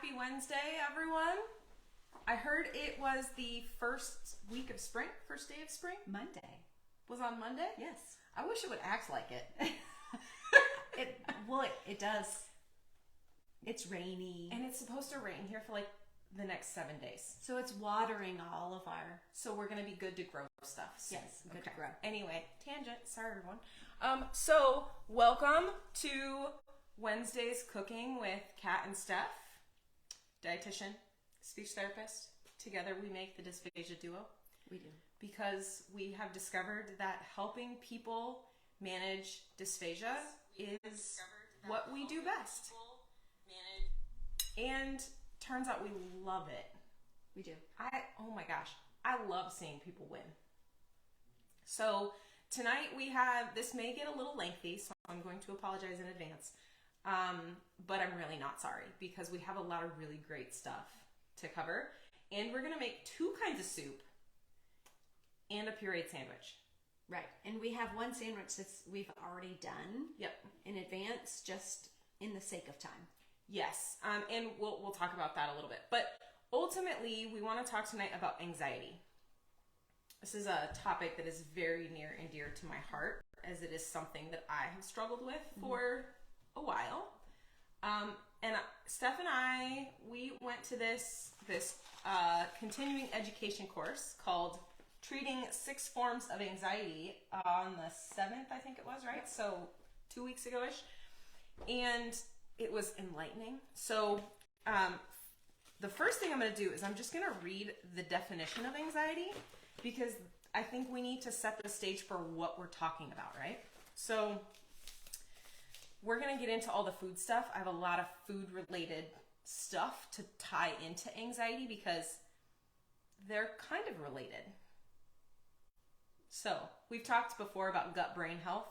Happy Wednesday, everyone. I heard it was the first week of spring, first day of spring. Monday. Was on Monday? Yes. I wish it would act like it. It does. It's rainy. And it's supposed to rain here for like the next 7 days. So it's watering all of our... So we're going to be good to grow stuff. Yes, good to grow. Anyway, tangent. Sorry, everyone. So welcome to Wednesday's Cooking with Cat and Steph. Dietitian, speech therapist. Together we make the Dysphagia duo. We do. Because we have discovered that helping people manage dysphagia is what we do best. And turns out we love it. We do. Oh my gosh, I love seeing people win. So tonight this may get a little lengthy, so I'm going to apologize in advance. But I'm really not sorry because we have a lot of really great stuff to cover. And we're going to make two kinds of soup and a pureed sandwich. Right. And we have one sandwich that we've already done. Yep. In advance, just in the sake of time. Yes. And we'll talk about that a little bit. But ultimately, we want to talk tonight about anxiety. This is a topic that is very near and dear to my heart, as it is something that I have struggled with for a while. And Steph and I, we went to this continuing education course called Treating 6 Forms of Anxiety on the 7th, I think it was, right? So 2 weeks ago-ish. And it was enlightening. So the first thing I'm going to do is I'm just going to read the definition of anxiety because I think we need to set the stage for what we're talking about, right? So we're going to get into all the food stuff. I have a lot of food-related stuff to tie into anxiety because they're kind of related. So we've talked before about gut-brain health,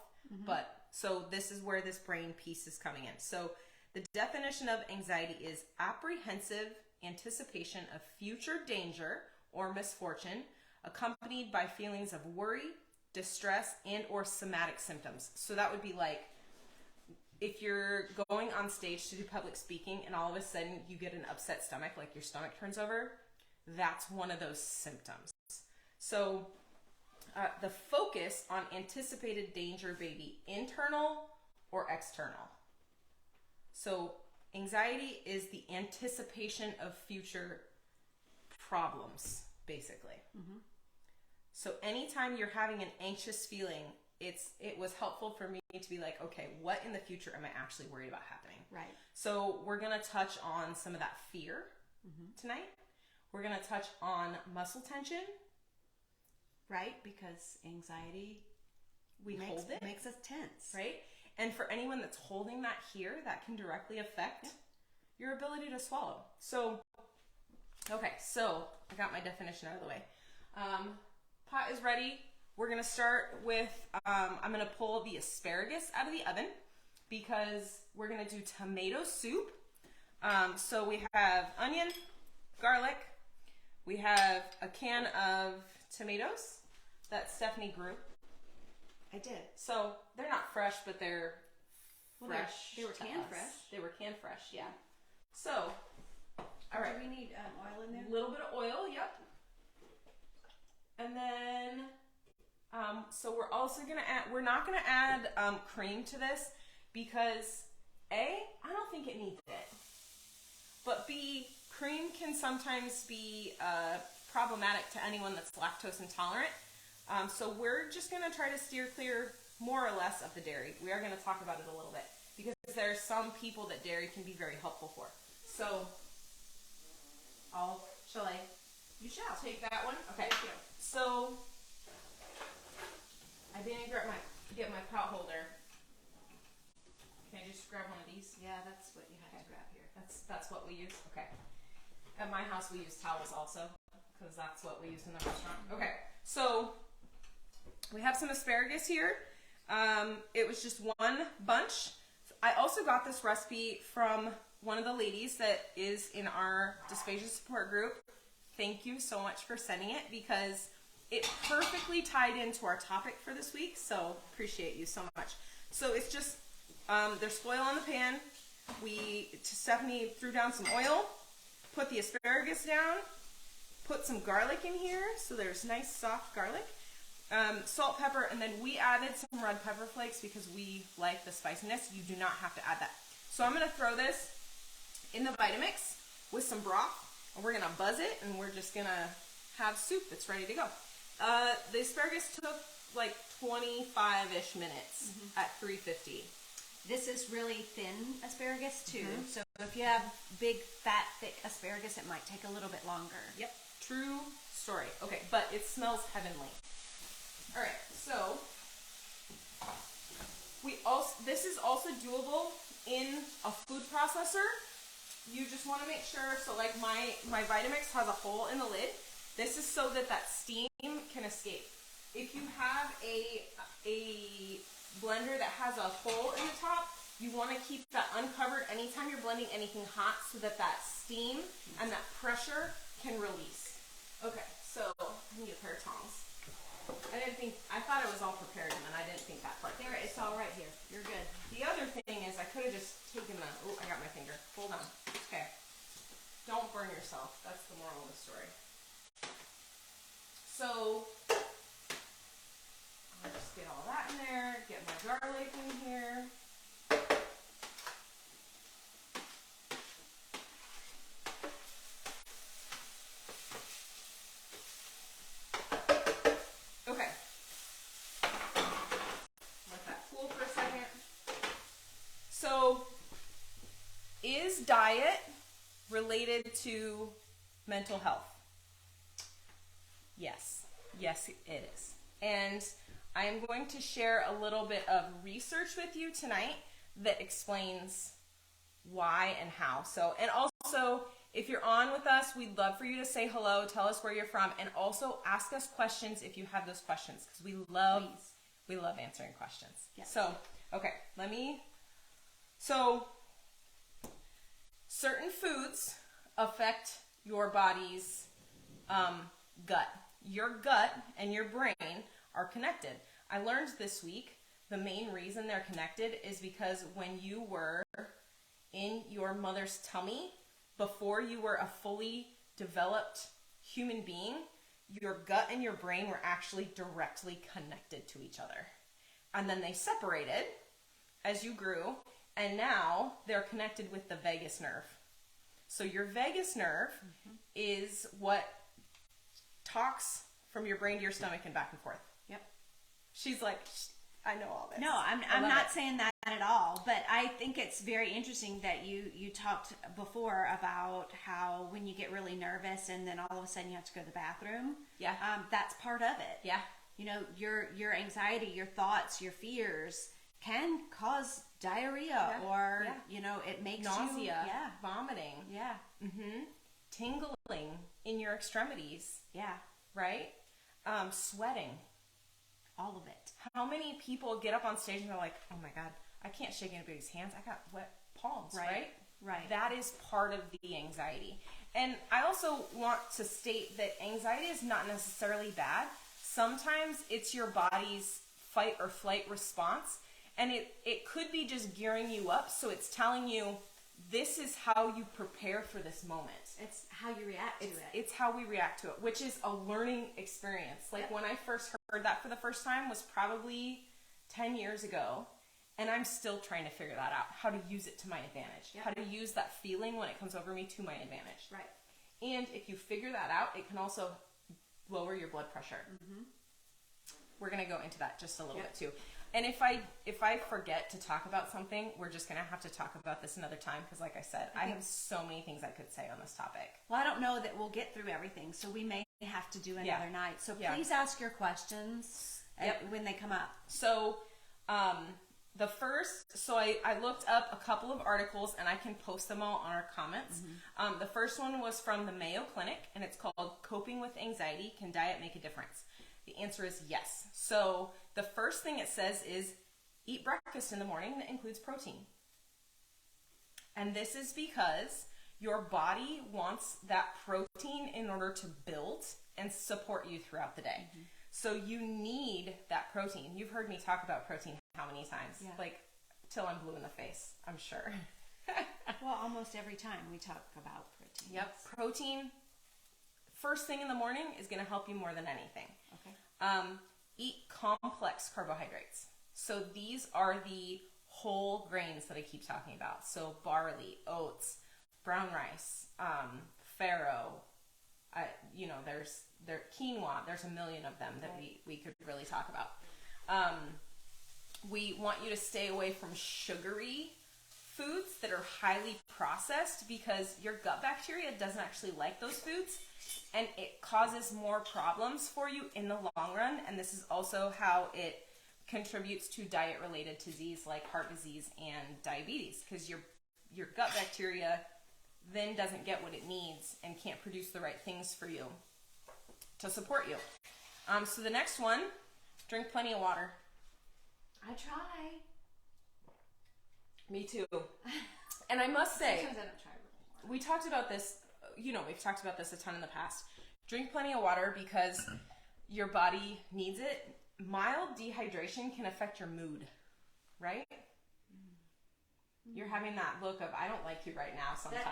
but so this is where this brain piece is coming in. So the definition of anxiety is apprehensive anticipation of future danger or misfortune accompanied by feelings of worry, distress, and or somatic symptoms. So that would be like if you're going on stage to do public speaking and all of a sudden you get an upset stomach, like your stomach turns over, that's one of those symptoms. So the focus on anticipated danger may be internal or external. So anxiety is the anticipation of future problems, basically. So anytime you're having an anxious feeling, it was helpful for me to be like, okay, what in the future am I actually worried about happening? Right. So we're going to touch on some of that fear tonight. We're going to touch on muscle tension. Right, because anxiety makes us tense. Right? And for anyone that's holding that here, that can directly affect your ability to swallow. So, okay, so I got my definition out of the way. Pot is ready. We're going to start with, I'm going to pull the asparagus out of the oven because we're going to do tomato soup. So we have onion, garlic. We have a can of tomatoes that Stephanie grew. I did. So they're not fresh, but they're fresh. They were canned fresh. They were canned fresh, yeah. So, all right. Do we need oil in there? A little bit of oil, yep. And then, so we're also going to add, we're not going to add cream to this because A, I don't think it needs it. But B, cream can sometimes be problematic to anyone that's lactose intolerant. So we're just going to try to steer clear more or less of the dairy. We are going to talk about it a little bit because there are some people that dairy can be very helpful for. So you shall take that one. Okay. Thank you. So I didn't get my pot holder. Can I just grab one of these? Yeah, that's what you have to grab here. That's what we use? Okay. At my house we use towels also because that's what we use in the restaurant. Okay. So we have some asparagus here. It was just one bunch. I also got this recipe from one of the ladies that is in our dysphagia support group. Thank you so much for sending it because it perfectly tied into our topic for this week. So appreciate you so much. So it's just, there's foil on the pan. Stephanie threw down some oil put the asparagus down, put some garlic in here, so there's nice soft garlic, salt, pepper, and then we added some red pepper flakes because we like the spiciness. You do not have to add that. So I'm going to throw this in the Vitamix with some broth, and we're going to buzz it, and we're just going to have soup that's ready to go. The asparagus took like 25-ish minutes at 350. This is really thin asparagus too. So if you have big, fat, thick asparagus, it might take a little bit longer. Yep, true story. Okay, but it smells heavenly. All right, so this is also doable in a food processor. You just want to make sure, so like my Vitamix has a hole in the lid. This is so that steam can escape. If you have a blender that has a hole in the top, you want to keep that uncovered anytime you're blending anything hot so that steam and that pressure can release. Okay, so I need a pair of tongs. I thought it was all prepared, and then I didn't think that part. There, it's all right here. You're good. The other thing is I could have just taken I got my finger. Hold on. Okay. Don't burn yourself. That's the moral of the story. So I'll just get all that in there, get my garlic in here. Okay. Let that cool for a second. So, is diet related to mental health? Yes. Yes, it is. And I am going to share a little bit of research with you tonight that explains why and how. So, and also, if you're on with us, we'd love for you to say hello, tell us where you're from, and also ask us questions if you have those questions, because we love answering questions. Yes. So, okay, certain foods affect your body's gut. Your gut and your brain are connected. I learned this week the main reason they're connected is because when you were in your mother's tummy, before you were a fully developed human being, your gut and your brain were actually directly connected to each other. And then they separated as you grew, and now they're connected with the vagus nerve. So your vagus nerve is what talks from your brain to your stomach and back and forth. Yep. She's like, I know all this. No, I'm not saying that at all, but I think it's very interesting that you talked before about how when you get really nervous and then all of a sudden you have to go to the bathroom. Yeah. That's part of it. Yeah. You know, your anxiety, your thoughts, your fears can cause diarrhea or, you know, it makes nausea, you, vomiting. Yeah. Tingling in your extremities. Yeah. Right? Sweating. All of it. How many people get up on stage and they're like, oh my God, I can't shake anybody's hands. I got wet palms, right? Right. That is part of the anxiety. And I also want to state that anxiety is not necessarily bad. Sometimes it's your body's fight or flight response. And it could be just gearing you up. So it's telling you, this is how you prepare for this moment. It's how you react to it. It's how we react to it, which is a learning experience. Like when I first heard that for the first time was probably 10 years ago. And I'm still trying to figure that out, how to use it to my advantage, how to use that feeling when it comes over me to my advantage. Right. And if you figure that out, it can also lower your blood pressure. We're going to go into that just a little bit too. And if I forget to talk about something, we're just going to have to talk about this another time because, like I said, I have so many things I could say on this topic. Well, I don't know that we'll get through everything, so we may have to do another night. So please ask your questions when they come up. So I looked up a couple of articles, and I can post them all on our comments. The first one was from the Mayo Clinic, and it's called Coping with Anxiety, Can Diet Make a Difference? The answer is yes. So the first thing it says is eat breakfast in the morning that includes protein. And this is because your body wants that protein in order to build and support you throughout the day. So you need that protein. You've heard me talk about protein how many times? Like till I'm blue in the face, I'm sure. Well, almost every time we talk about protein. Yep, protein, first thing in the morning is going to help you more than anything. Okay. Eat complex carbohydrates. So these are the whole grains that I keep talking about. So barley, oats, brown rice, farro, there's quinoa. There's a million of them that we could really talk about. We want you to stay away from sugary foods that are highly processed because your gut bacteria doesn't actually like those foods, and it causes more problems for you in the long run. And this is also how it contributes to diet-related disease like heart disease and diabetes, because your gut bacteria then doesn't get what it needs and can't produce the right things for you to support you. So the next one, drink plenty of water. I try. Me too. And I must say, Sometimes I don't try really more. we talked about this, we've talked about this a ton in the past. Drink plenty of water because your body needs it. Mild dehydration can affect your mood, right? You're having that look of, I don't like you right now sometimes.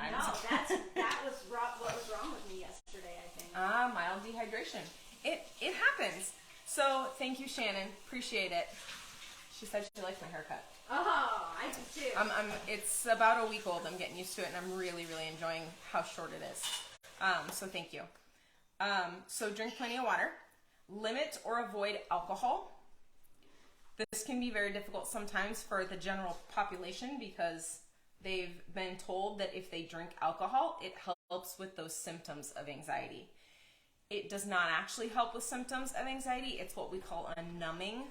That was what was wrong with me yesterday, I think. Mild dehydration. It happens. So thank you, Shannon. Appreciate it. She said she likes my haircut. Oh, I do too. It's about a week old. I'm getting used to it, and I'm really, really enjoying how short it is. So thank you. So drink plenty of water. Limit or avoid alcohol. This can be very difficult sometimes for the general population because they've been told that if they drink alcohol, it helps with those symptoms of anxiety. It does not actually help with symptoms of anxiety. It's what we call a numbing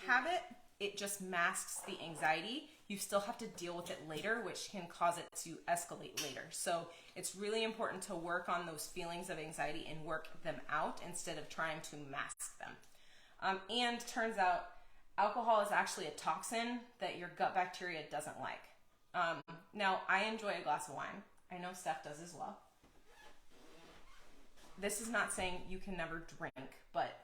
habit. It just masks the anxiety. You still have to deal with it later, which can cause it to escalate later. So it's really important to work on those feelings of anxiety and work them out instead of trying to mask them. And turns out alcohol is actually a toxin that your gut bacteria doesn't like. Now, I enjoy a glass of wine. I know Steph does as well. This is not saying you can never drink, but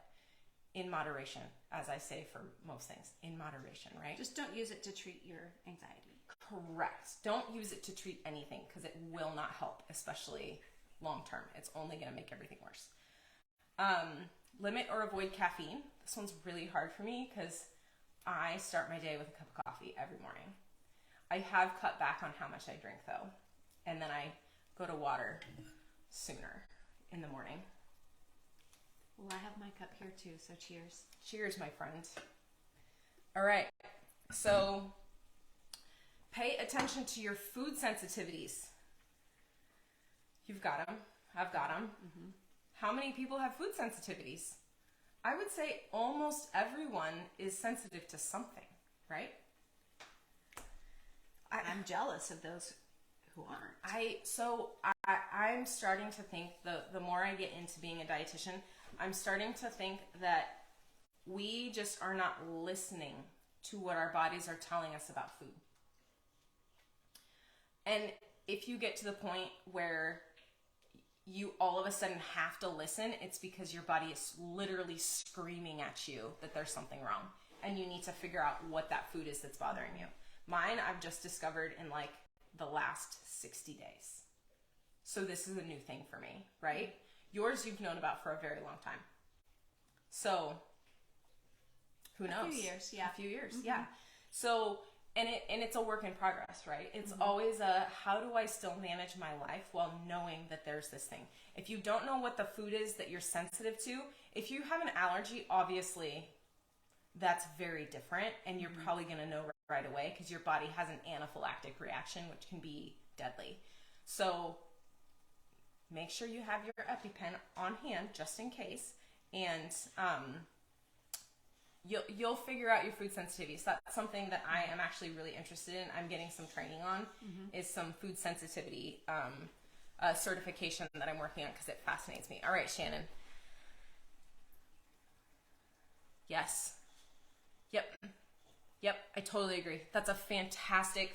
in moderation, as I say for most things, in moderation, right? Just don't use it to treat your anxiety. Correct. Don't use it to treat anything because it will not help, especially long term. It's only going to make everything worse. Limit or avoid caffeine. This one's really hard for me because I start my day with a cup of coffee every morning. I have cut back on how much I drink though, and then I go to water sooner in the morning. Well, I have my cup here too, so cheers. Cheers, my friend. All right, so pay attention to your food sensitivities. You've got them. I've got them. Mm-hmm. How many people have food sensitivities? I would say almost everyone is sensitive to something, right? I'm jealous of those who aren't. I'm starting to think the more I get into being a dietitian, I'm starting to think that we just are not listening to what our bodies are telling us about food. And if you get to the point where you all of a sudden have to listen, it's because your body is literally screaming at you that there's something wrong and you need to figure out what that food is that's bothering you. Mine, I've just discovered in like the last 60 days. So this is a new thing for me, right? Yours you've known about for a very long time. So who knows? A few years, yeah. A few years, mm-hmm. Yeah. So, and it's a work in progress, right? It's mm-hmm. always how do I still manage my life while knowing that there's this thing? If you don't know what the food is that you're sensitive to, if you have an allergy, obviously that's very different and you're mm-hmm. probably going to know right away because your body has an anaphylactic reaction, which can be deadly. So make sure you have your EpiPen on hand just in case, and you'll figure out your food sensitivities. That's something that I am actually really interested in. I'm getting some training on mm-hmm. is some food sensitivity certification that I'm working on because it fascinates me. All right, Shannon. Yes. Yep, I totally agree. That's a fantastic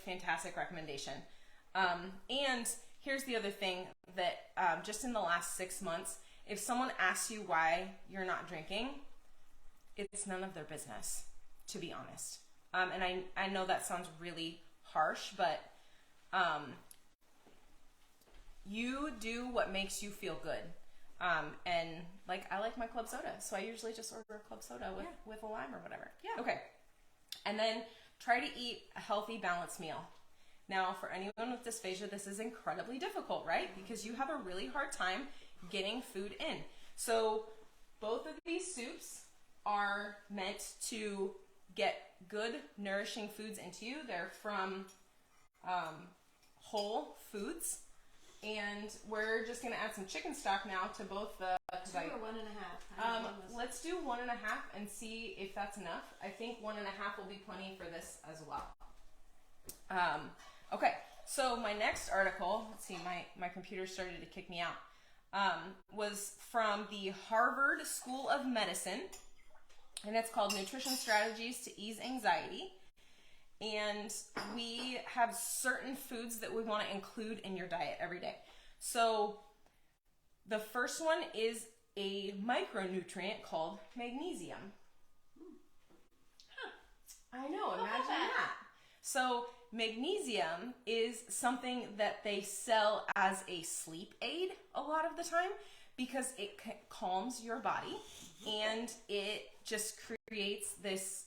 recommendation. And here's the other thing that just in the last 6 months, if someone asks you why you're not drinking, it's none of their business, to be honest. And I know that sounds really harsh, but You do what makes you feel good. And like, I like my club soda, so I usually just order a club soda with a lime or whatever. Yeah. Okay. And then try to eat a healthy, balanced meal. Now, for anyone with dysphagia, this is incredibly difficult, right? Because you have a really hard time getting food in. So both of these soups are meant to get good, nourishing foods into you. They're from whole foods. And we're just going to add some chicken stock now to both the... 2 or 1.5. Let's do 1.5 and see if that's enough. I think 1.5 will be plenty for this as well. Okay, so my next article, let's see, my computer started to kick me out, was from the Harvard School of Medicine, and it's called Nutrition Strategies to Ease Anxiety. And we have certain foods that we want to include in your diet every day. So the first one is a micronutrient called magnesium. Huh. I know, imagine that. So magnesium is something that they sell as a sleep aid a lot of the time because it calms your body and it just creates this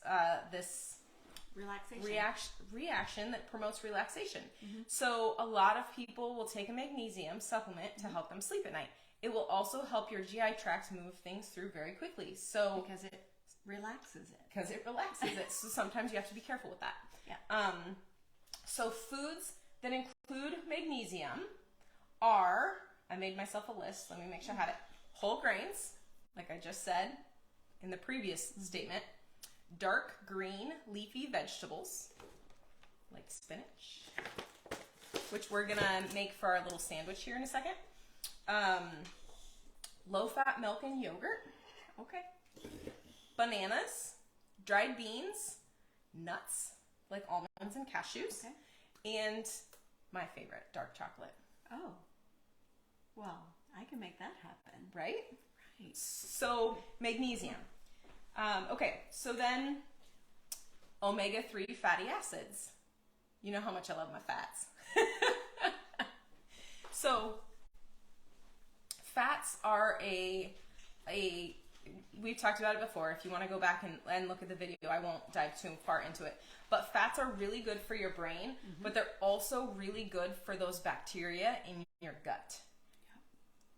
reaction that promotes relaxation. So a lot of people will take a magnesium supplement to help them sleep at night. It will also help your GI tract move things through very quickly. So because it relaxes it. Because it relaxes it. So sometimes you have to be careful with that. Yeah. So foods that include magnesium are, I made myself a list. Let me make sure I had it. Whole grains, like I just said in the previous statement. Dark green leafy vegetables, like spinach, which we're gonna make for our little sandwich here in a second. Low-fat milk and yogurt. Okay. Bananas, dried beans, nuts, like almonds and cashews, and my favorite, dark chocolate. Oh. Well, I can make that happen. Right? Right. So, magnesium. Okay, so then omega-3 fatty acids. You know how much I love my fats. So fats are we've talked about it before. If you want to go back and look at the video, I won't dive too far into it. But fats are really good for your brain, but they're also really good for those bacteria in your gut.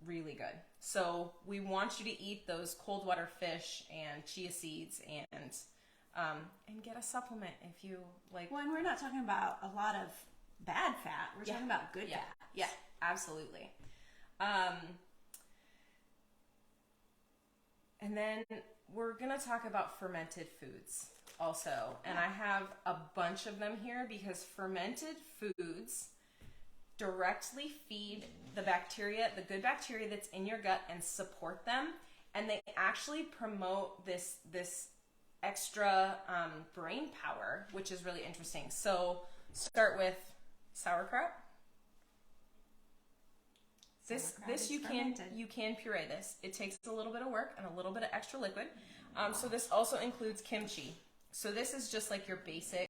Really good. So we want you to eat those cold water fish and chia seeds and get a supplement if you like. Well, and we're not talking about a lot of bad fat. We're talking about good fat. Yeah, absolutely. And then we're going to talk about fermented foods also. And I have a bunch of them here because fermented foods directly feed the bacteria, the good bacteria that's in your gut, and support them. And they actually promote this extra brain power, which is really interesting. So start with sauerkraut. This you can puree this. It takes a little bit of work and a little bit of extra liquid. So this also includes kimchi. So this is just like your basic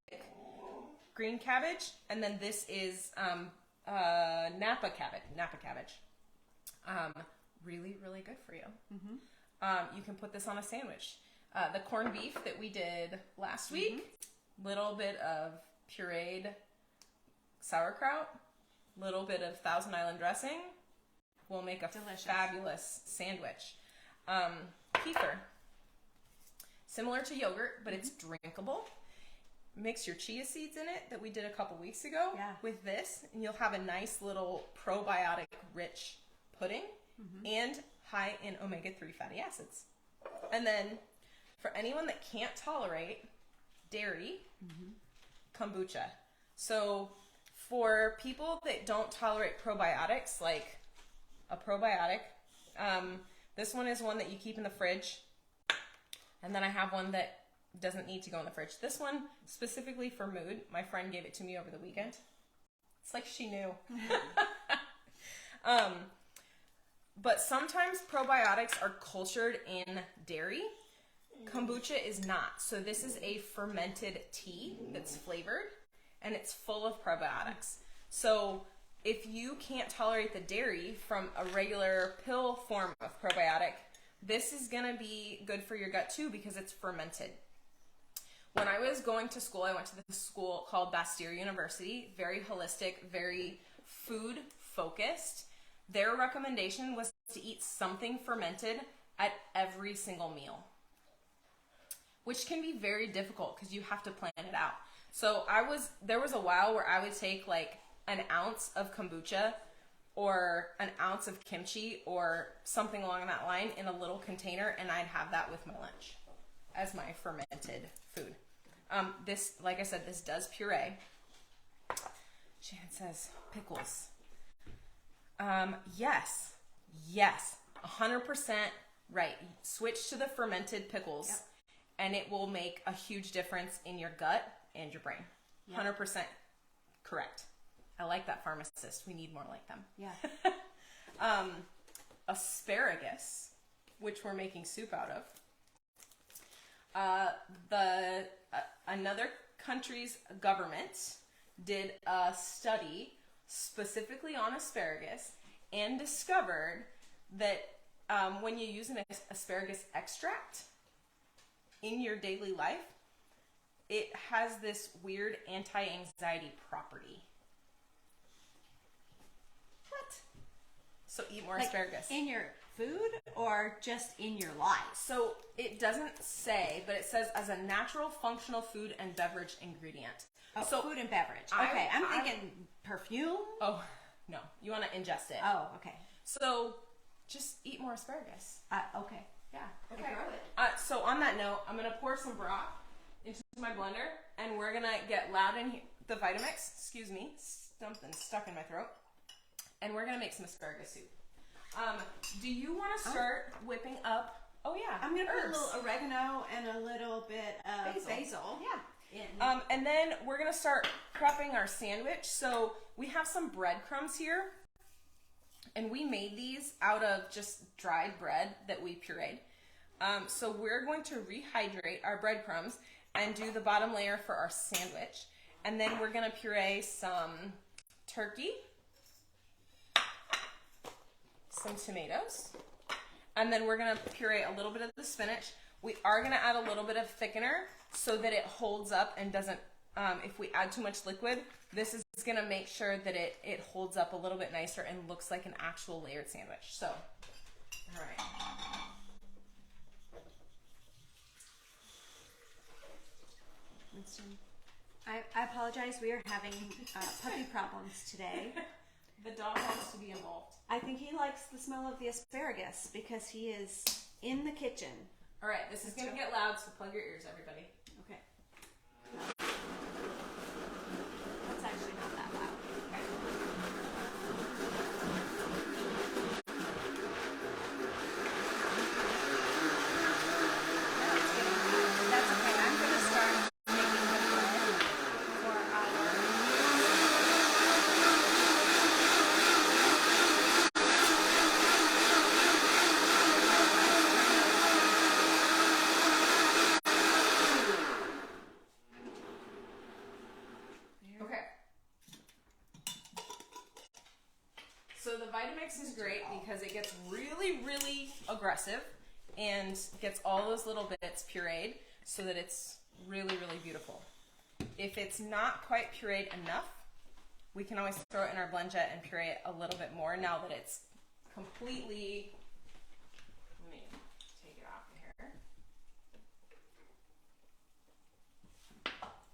green cabbage, and then this is Napa cabbage. Really, really good for you. You can put this on a sandwich. The corned beef that we did last week, little bit of pureed sauerkraut, little bit of Thousand Island dressing, will make a fabulous sandwich. Kefir, similar to yogurt, but it's drinkable. Mix your chia seeds in it that we did a couple weeks ago with this, and you'll have a nice little probiotic rich pudding and high in omega-3 fatty acids. And then for anyone that can't tolerate dairy, kombucha. So for people that don't tolerate probiotics, like a probiotic, this one is one that you keep in the fridge. And then I have one that doesn't need to go in the fridge. This one specifically for mood. My friend gave it to me over the weekend. It's like she knew. But sometimes probiotics are cultured in dairy. Kombucha is not. So this is a fermented tea that's flavored, and it's full of probiotics. So if you can't tolerate the dairy from a regular pill form of probiotic, this is going to be good for your gut too because it's fermented. When I was going to school, I went to this school called Bastyr University, very holistic, very food focused. Their recommendation was to eat something fermented at every single meal, which can be very difficult because you have to plan it out. So there was a while where I would take like an ounce of kombucha or an ounce of kimchi or something along that line in a little container, and I'd have that with my lunch as my fermented food. This, like I said, this does puree. Shannon says pickles. Yes, 100% right. Switch to the fermented pickles, yep, and it will make a huge difference in your gut and your brain. Yep. 100% correct. I like that, pharmacist. We need more like them. Yeah. Asparagus, which we're making soup out of. Another country's government did a study specifically on asparagus and discovered that when you use an asparagus extract in your daily life, it has this weird anti-anxiety property. What? So eat more asparagus. In your food or just in your life? So it doesn't say, but it says as a natural functional food and beverage ingredient. Oh, so food and beverage. Okay, I'm thinking perfume. Oh, no. You want to ingest it. Oh, okay. So just eat more asparagus. Okay. Yeah. Okay. So on that note, I'm going to pour some broth into my blender, and we're going to get loud in here. The Vitamix, excuse me, something stuck in my throat. And we're going to make some asparagus soup. Do you want to start whipping up? Oh, yeah. I'm going to put a little oregano and a little bit of basil. Yeah. And then we're going to start prepping our sandwich. So we have some breadcrumbs here. And we made these out of just dried bread that we pureed. So we're going to rehydrate our breadcrumbs and do the bottom layer for our sandwich. And then we're going to puree some turkey, some tomatoes, and then we're going to puree a little bit of the spinach. We are going to add a little bit of thickener so that it holds up and doesn't, if we add too much liquid, this is going to make sure that it holds up a little bit nicer and looks like an actual layered sandwich. So, all right. Winston, I apologize. We are having puppy problems today. The dog wants to be involved. I think he likes the smell of the asparagus because he is in the kitchen. All right, this is going to get loud, so plug your ears, everybody. Okay. That's actually not that loud. Okay. That's okay. I'm going to start making the bread for our... So the Vitamix is great because it gets really, really aggressive and gets all those little bits pureed so that it's really, really beautiful. If it's not quite pureed enough, we can always throw it in our BlendJet and puree it a little bit more now that it's completely... Let me take it off here.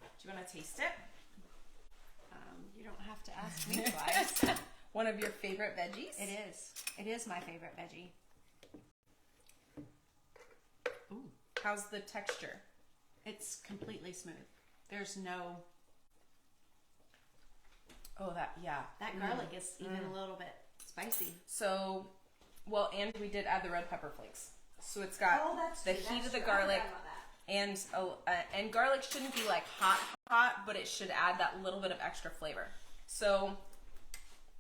Do you want to taste it? You don't have to ask me twice. One of your favorite veggies? It is. It is my favorite veggie. Ooh. How's the texture? It's completely smooth. There's no... Oh, that garlic is even a little bit spicy. So, well, and we did add the red pepper flakes. So it's got the heat of the garlic. And garlic shouldn't be like hot, but it should add that little bit of extra flavor. So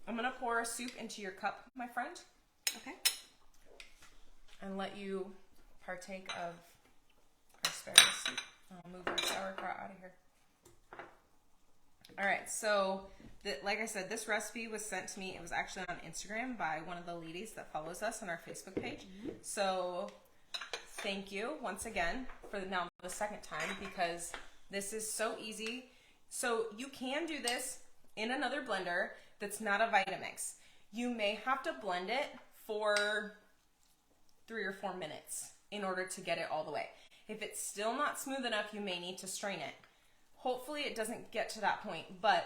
I'm going to pour a soup into your cup, my friend. Okay. And let you partake of our asparagus soup. I'll move our sauerkraut out of here. All right, so like I said, this recipe was sent to me. It was actually on Instagram by one of the ladies that follows us on our Facebook page. So thank you once again for now the second time, because this is so easy. So you can do this in another blender that's not a Vitamix. You may have to blend it for 3 or 4 minutes in order to get it all the way. If it's still not smooth enough, you may need to strain it. Hopefully it doesn't get to that point, but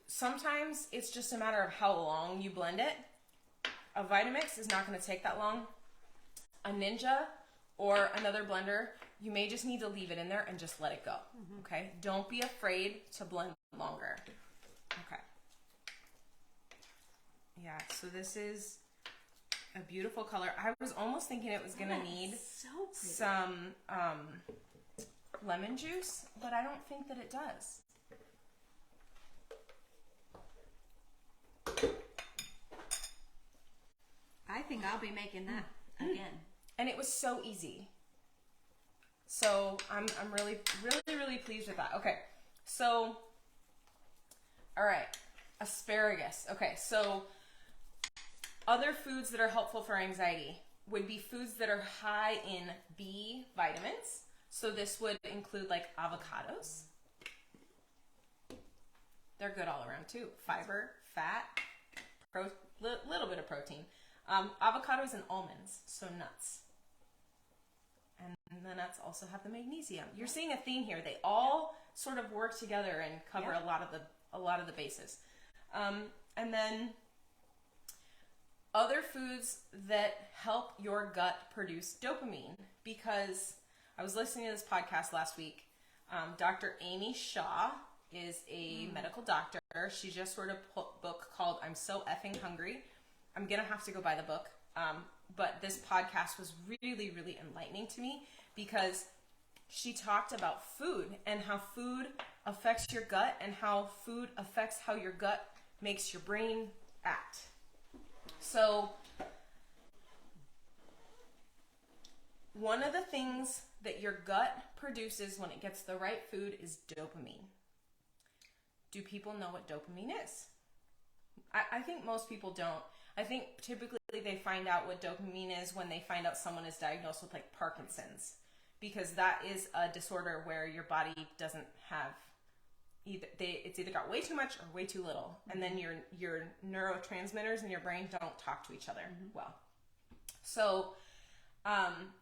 sometimes it's just a matter of how long you blend it. A Vitamix is not going to take that long. A Ninja or another blender, you may just need to leave it in there and just let it go. Okay? Don't be afraid to blend longer. Okay. Yeah, so this is a beautiful color. I was almost thinking it was going to need some lemon juice, but I don't think that it does. I think I'll be making that again. And it was so easy. So I'm really, really, really pleased with that. Okay, so, all right, asparagus. Okay, so other foods that are helpful for anxiety would be foods that are high in B vitamins. So this would include like avocados. They're good all around too. Fiber, fat, little bit of protein. Avocados and almonds, so nuts. And the nuts also have the magnesium. You're seeing a theme here. They all sort of work together and cover a lot of the bases. And then other foods that help your gut produce dopamine, because I was listening to this podcast last week. Dr. Amy Shaw is a medical doctor. She just wrote a book called I'm So Effing Hungry. I'm going to have to go buy the book. But this podcast was really, really enlightening to me, because she talked about food and how food affects your gut and how food affects how your gut makes your brain act. So one of the things that your gut produces when it gets the right food is dopamine. Do people know what dopamine is? I think most people don't. I think typically they find out what dopamine is when they find out someone is diagnosed with like Parkinson's, because that is a disorder where your body doesn't have it's either got way too much or way too little, and then your neurotransmitters in your brain don't talk to each other well. So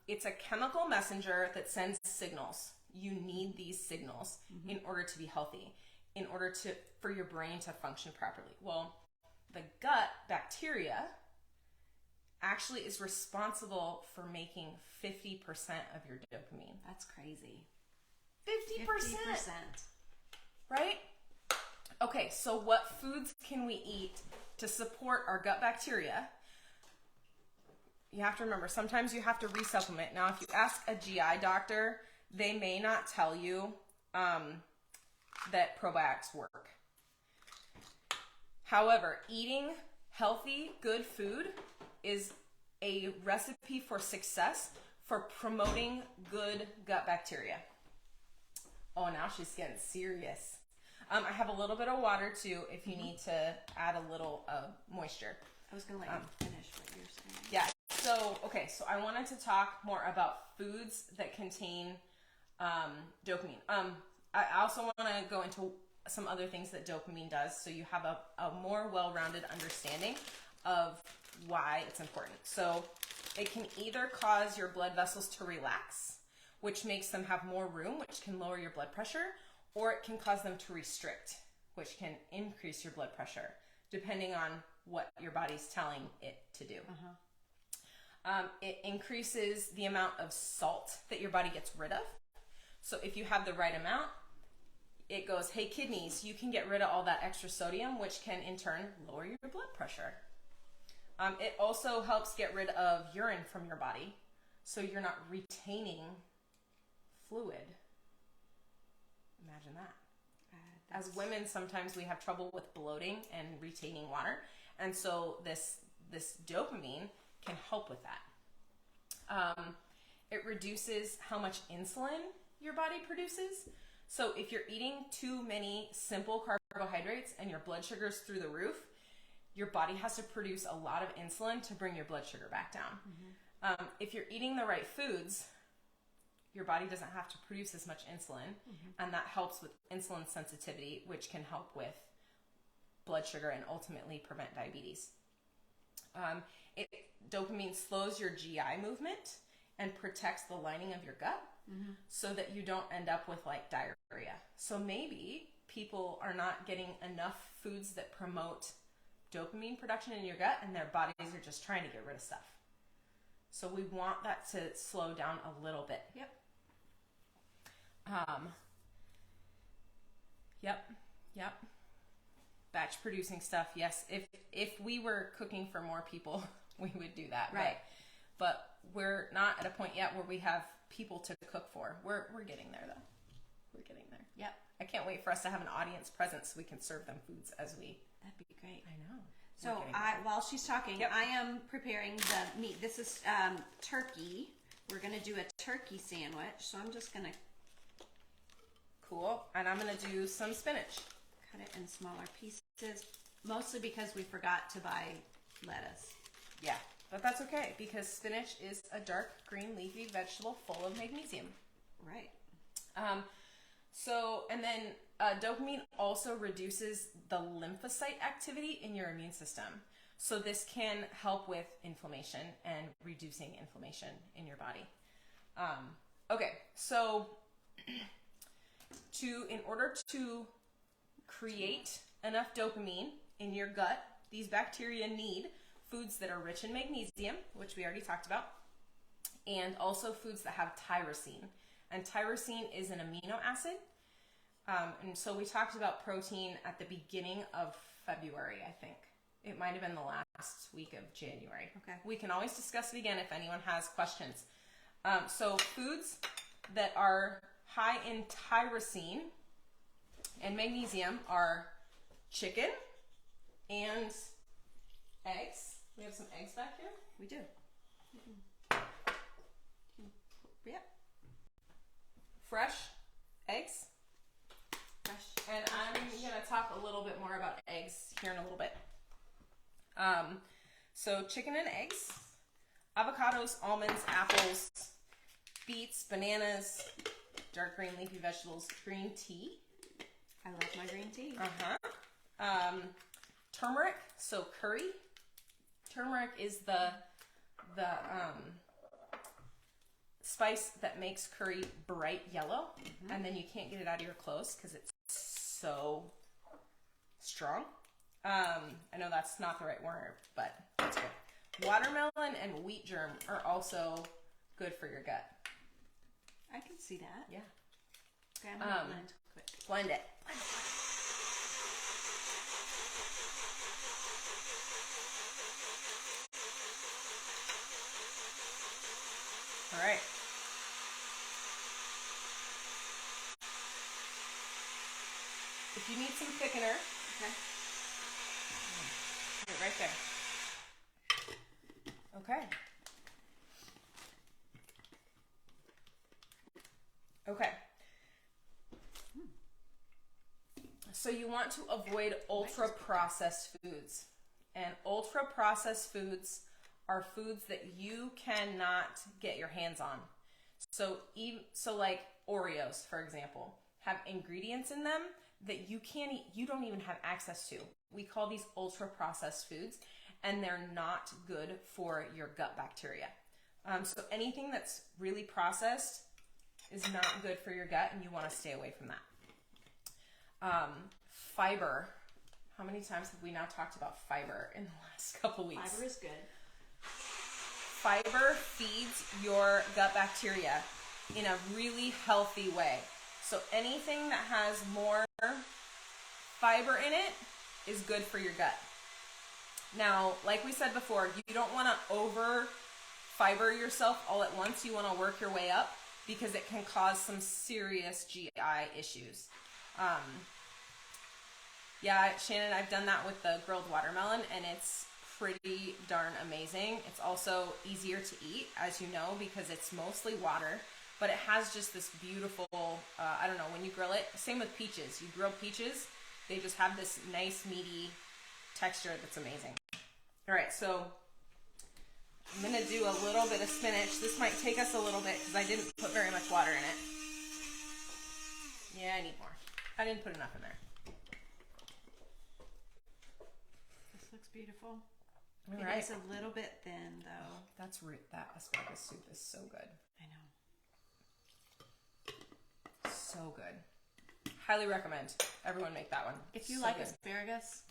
it's a chemical messenger that sends signals. You need these signals in order to be healthy, in order for your brain to function properly. Well, the gut bacteria actually is responsible for making 50% of your dopamine. That's crazy. 50%. Right? Okay, so what foods can we eat to support our gut bacteria? You have to remember, sometimes you have to resupplement. Now, if you ask a GI doctor, they may not tell you that probiotics work. However, eating healthy, good food is a recipe for success for promoting good gut bacteria. Oh, now she's getting serious. I have a little bit of water too if you need to add a little moisture. I was going to let you finish what you're saying. Yeah. So, okay. So I wanted to talk more about foods that contain dopamine. I also want to go into some other things that dopamine does, so you have a more well-rounded understanding of why it's important. So it can either cause your blood vessels to relax, which makes them have more room, which can lower your blood pressure, or it can cause them to restrict, which can increase your blood pressure, depending on what your body's telling it to do. It increases the amount of salt that your body gets rid of. So if you have the right amount, it goes, hey, kidneys, you can get rid of all that extra sodium, which can in turn lower your blood pressure. It also helps get rid of urine from your body, so you're not retaining fluid. Imagine that. As women, sometimes we have trouble with bloating and retaining water, and so this dopamine can help with that. It reduces how much insulin your body produces. So if you're eating too many simple carbohydrates and your blood sugar's through the roof, your body has to produce a lot of insulin to bring your blood sugar back down. If you're eating the right foods, your body doesn't have to produce as much insulin, and that helps with insulin sensitivity, which can help with blood sugar and ultimately prevent diabetes. Dopamine slows your GI movement and protects the lining of your gut so that you don't end up with like diarrhea. So maybe people are not getting enough foods that promote dopamine production in your gut, and their bodies are just trying to get rid of stuff. So we want that to slow down a little bit. Yep. Batch producing stuff. Yes. If we were cooking for more people, we would do that. Right. But we're not at a point yet where we have people to cook for. We're getting there though. We're getting there. Yep. I can't wait for us to have an audience present so we can serve them foods as we. That'd be great. I know. So while she's talking, I am preparing the meat. This is turkey. We're gonna do a turkey sandwich. So I'm just gonna Cool. And I'm gonna do some spinach. cut it in smaller pieces, mostly because we forgot to buy lettuce. Yeah, but that's okay because spinach is a dark green leafy vegetable full of magnesium. Right. And then dopamine also reduces the lymphocyte activity in your immune system. So this can help with inflammation and reducing inflammation in your body. Okay, so in order to create enough dopamine in your gut, these bacteria need foods that are rich in magnesium, which we already talked about, and also foods that have tyrosine. And tyrosine is an amino acid. And so we talked about protein at the beginning of February, I think. It might have been the last week of January. Okay. We can always discuss it again if anyone has questions. So foods that are high in tyrosine and magnesium are chicken and eggs. We have some eggs back here. We do. Yep. Fresh eggs. Fresh. And I'm going to talk a little bit more about eggs here in a little bit. So chicken and eggs, avocados, almonds, apples, beets, bananas, dark green leafy vegetables, green tea. I love my green tea. Turmeric, so curry. Turmeric is the spice that makes curry bright yellow, and then you can't get it out of your clothes because it's so strong. I know that's not the right word, but that's good. Watermelon and wheat germ are also good for your gut. I can see that. Yeah. Okay, I'm gonna blend quick. Blend it. All right. If you need some thickener, Okay. put it right there. Okay. Okay. So you want to avoid ultra-processed foods. And ultra-processed foods are foods that you cannot get your hands on. So like Oreos, for example, have ingredients in them that you don't even have access to. We call these ultra-processed foods, and they're not good for your gut bacteria. So anything that's really processed is not good for your gut, and you want to stay away from that. Fiber. How many times have we now talked about fiber in the last couple weeks? Fiber is good. Fiber feeds your gut bacteria in a really healthy way. So anything that has more fiber in it is good for your gut. Now, like we said before, you don't want to over fiber yourself all at once. You want to work your way up because it can cause some serious GI issues. Yeah, Shannon, I've done that with the grilled watermelon, and it's pretty darn amazing. It's also easier to eat, as you know, because it's mostly water, but it has just this beautiful, I don't know, when you grill it, same with peaches. You grill peaches, they just have this nice meaty texture that's amazing. All right, so I'm gonna do a little bit of spinach. This might take us a little bit because I didn't put very much water in it. Yeah, I need more. I didn't put enough in there. This looks beautiful. All It right. is a little bit thin, though. That asparagus soup is so good. I know. So good. Highly recommend everyone make that one. If you So like good. asparagus,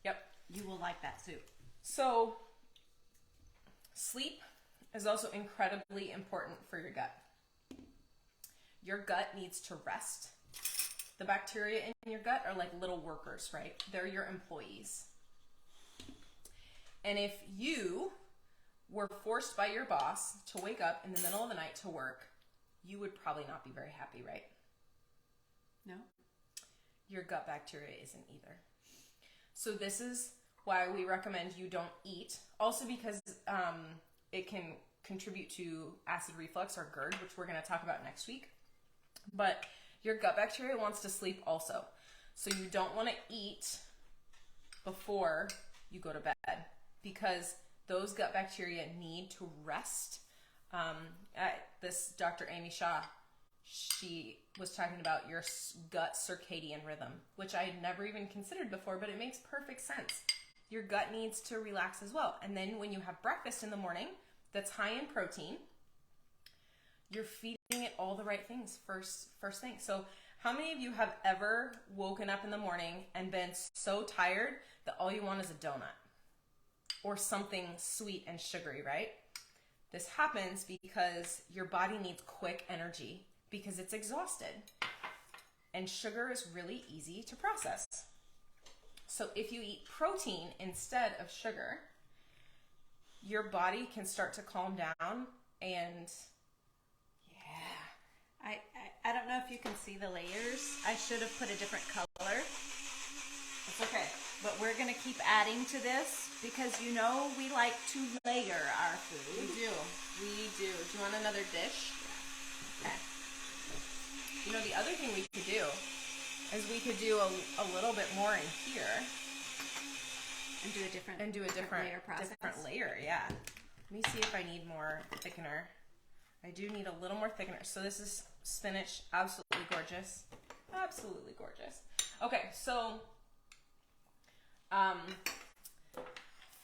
Yep. you will like that soup. So, sleep is also incredibly important for your gut. Your gut needs to rest. The bacteria in your gut are like little workers, right? They're your employees. And if you were forced by your boss to wake up in the middle of the night to work, you would probably not be very happy, right? No? Your gut bacteria isn't either. So this is why we recommend you don't eat. Also because it can contribute to acid reflux or GERD, which we're going to talk about next week. But your gut bacteria wants to sleep also. So you don't want to eat before you go to bed because those gut bacteria need to rest. This Dr. Amy Shaw, she was talking about your gut circadian rhythm, which I had never even considered before, but it makes perfect sense. Your gut needs to relax as well. And then when you have breakfast in the morning that's high in protein, you're feeding it all the right things first thing. So how many of you have ever woken up in the morning and been so tired that all you want is a donut or something sweet and sugary, right? This happens because your body needs quick energy because it's exhausted. And sugar is really easy to process. So if you eat protein instead of sugar, your body can start to calm down and I don't know if you can see the layers. I should have put a different color. it's okay. But we're going to keep adding to this because you know we like to layer our We food. do. We do. Do you want another dish? Okay. You know, the other thing we could do is we could do a little bit more in here And do a different layer process. different layer, yeah. Let me see if I need more thickener. I do need a little more thickener. So this is spinach, absolutely gorgeous. Absolutely gorgeous. Okay, so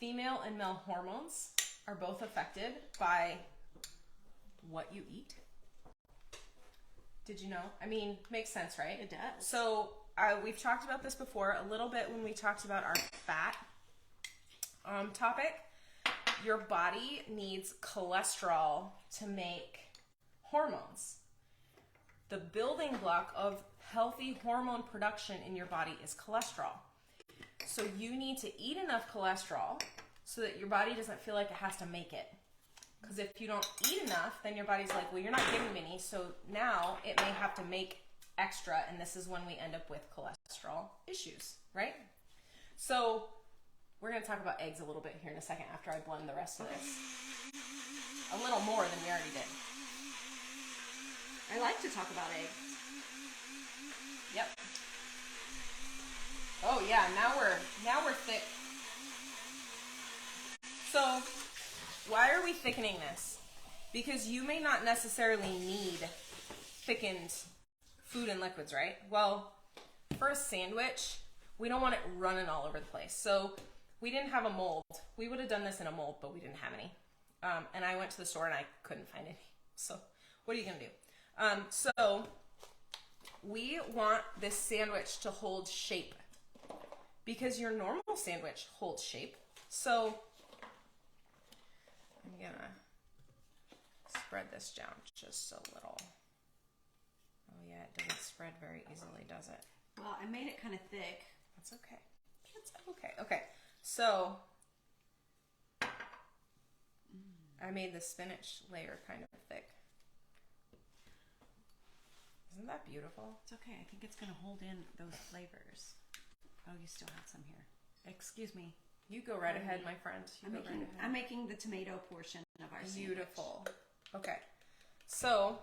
female and male hormones are both affected by what you eat. Did you know? I mean, makes sense, right? It does. So we've talked about this before a little bit when we talked about our fat topic. Your body needs cholesterol to make hormones. The building block of healthy hormone production in your body is cholesterol. So you need to eat enough cholesterol so that your body doesn't feel like it has to make it. Because if you don't eat enough, then your body's like, well, you're not giving me any, so now it may have to make extra, and this is when we end up with cholesterol issues, right? So we're going to talk about eggs a little bit here in a second after I blend the rest of this. A little more than we already did. I like to talk about eggs. Yep. Oh yeah, now we're thick. So why are we thickening this? Because you may not necessarily need thickened food and liquids, right? Well, for a sandwich, we don't want it running all over the place. So we didn't have a mold. We would have done this in a mold, but we didn't have any. And I went to the store and I couldn't find any. So what are you gonna do? So we want this sandwich to hold shape because your normal sandwich holds shape. So I'm gonna spread this down just a little. Oh yeah, it doesn't spread very easily, does it? Well, I made it kind of thick. That's okay. That's okay. Okay, so I made the spinach layer kind of thick. Isn't that beautiful? It's okay. I think it's going to hold in those flavors. Oh, you still have some here. Excuse me. You go right ahead, my friend. You go right ahead. I'm making the tomato portion of our sandwich. Beautiful. Okay, so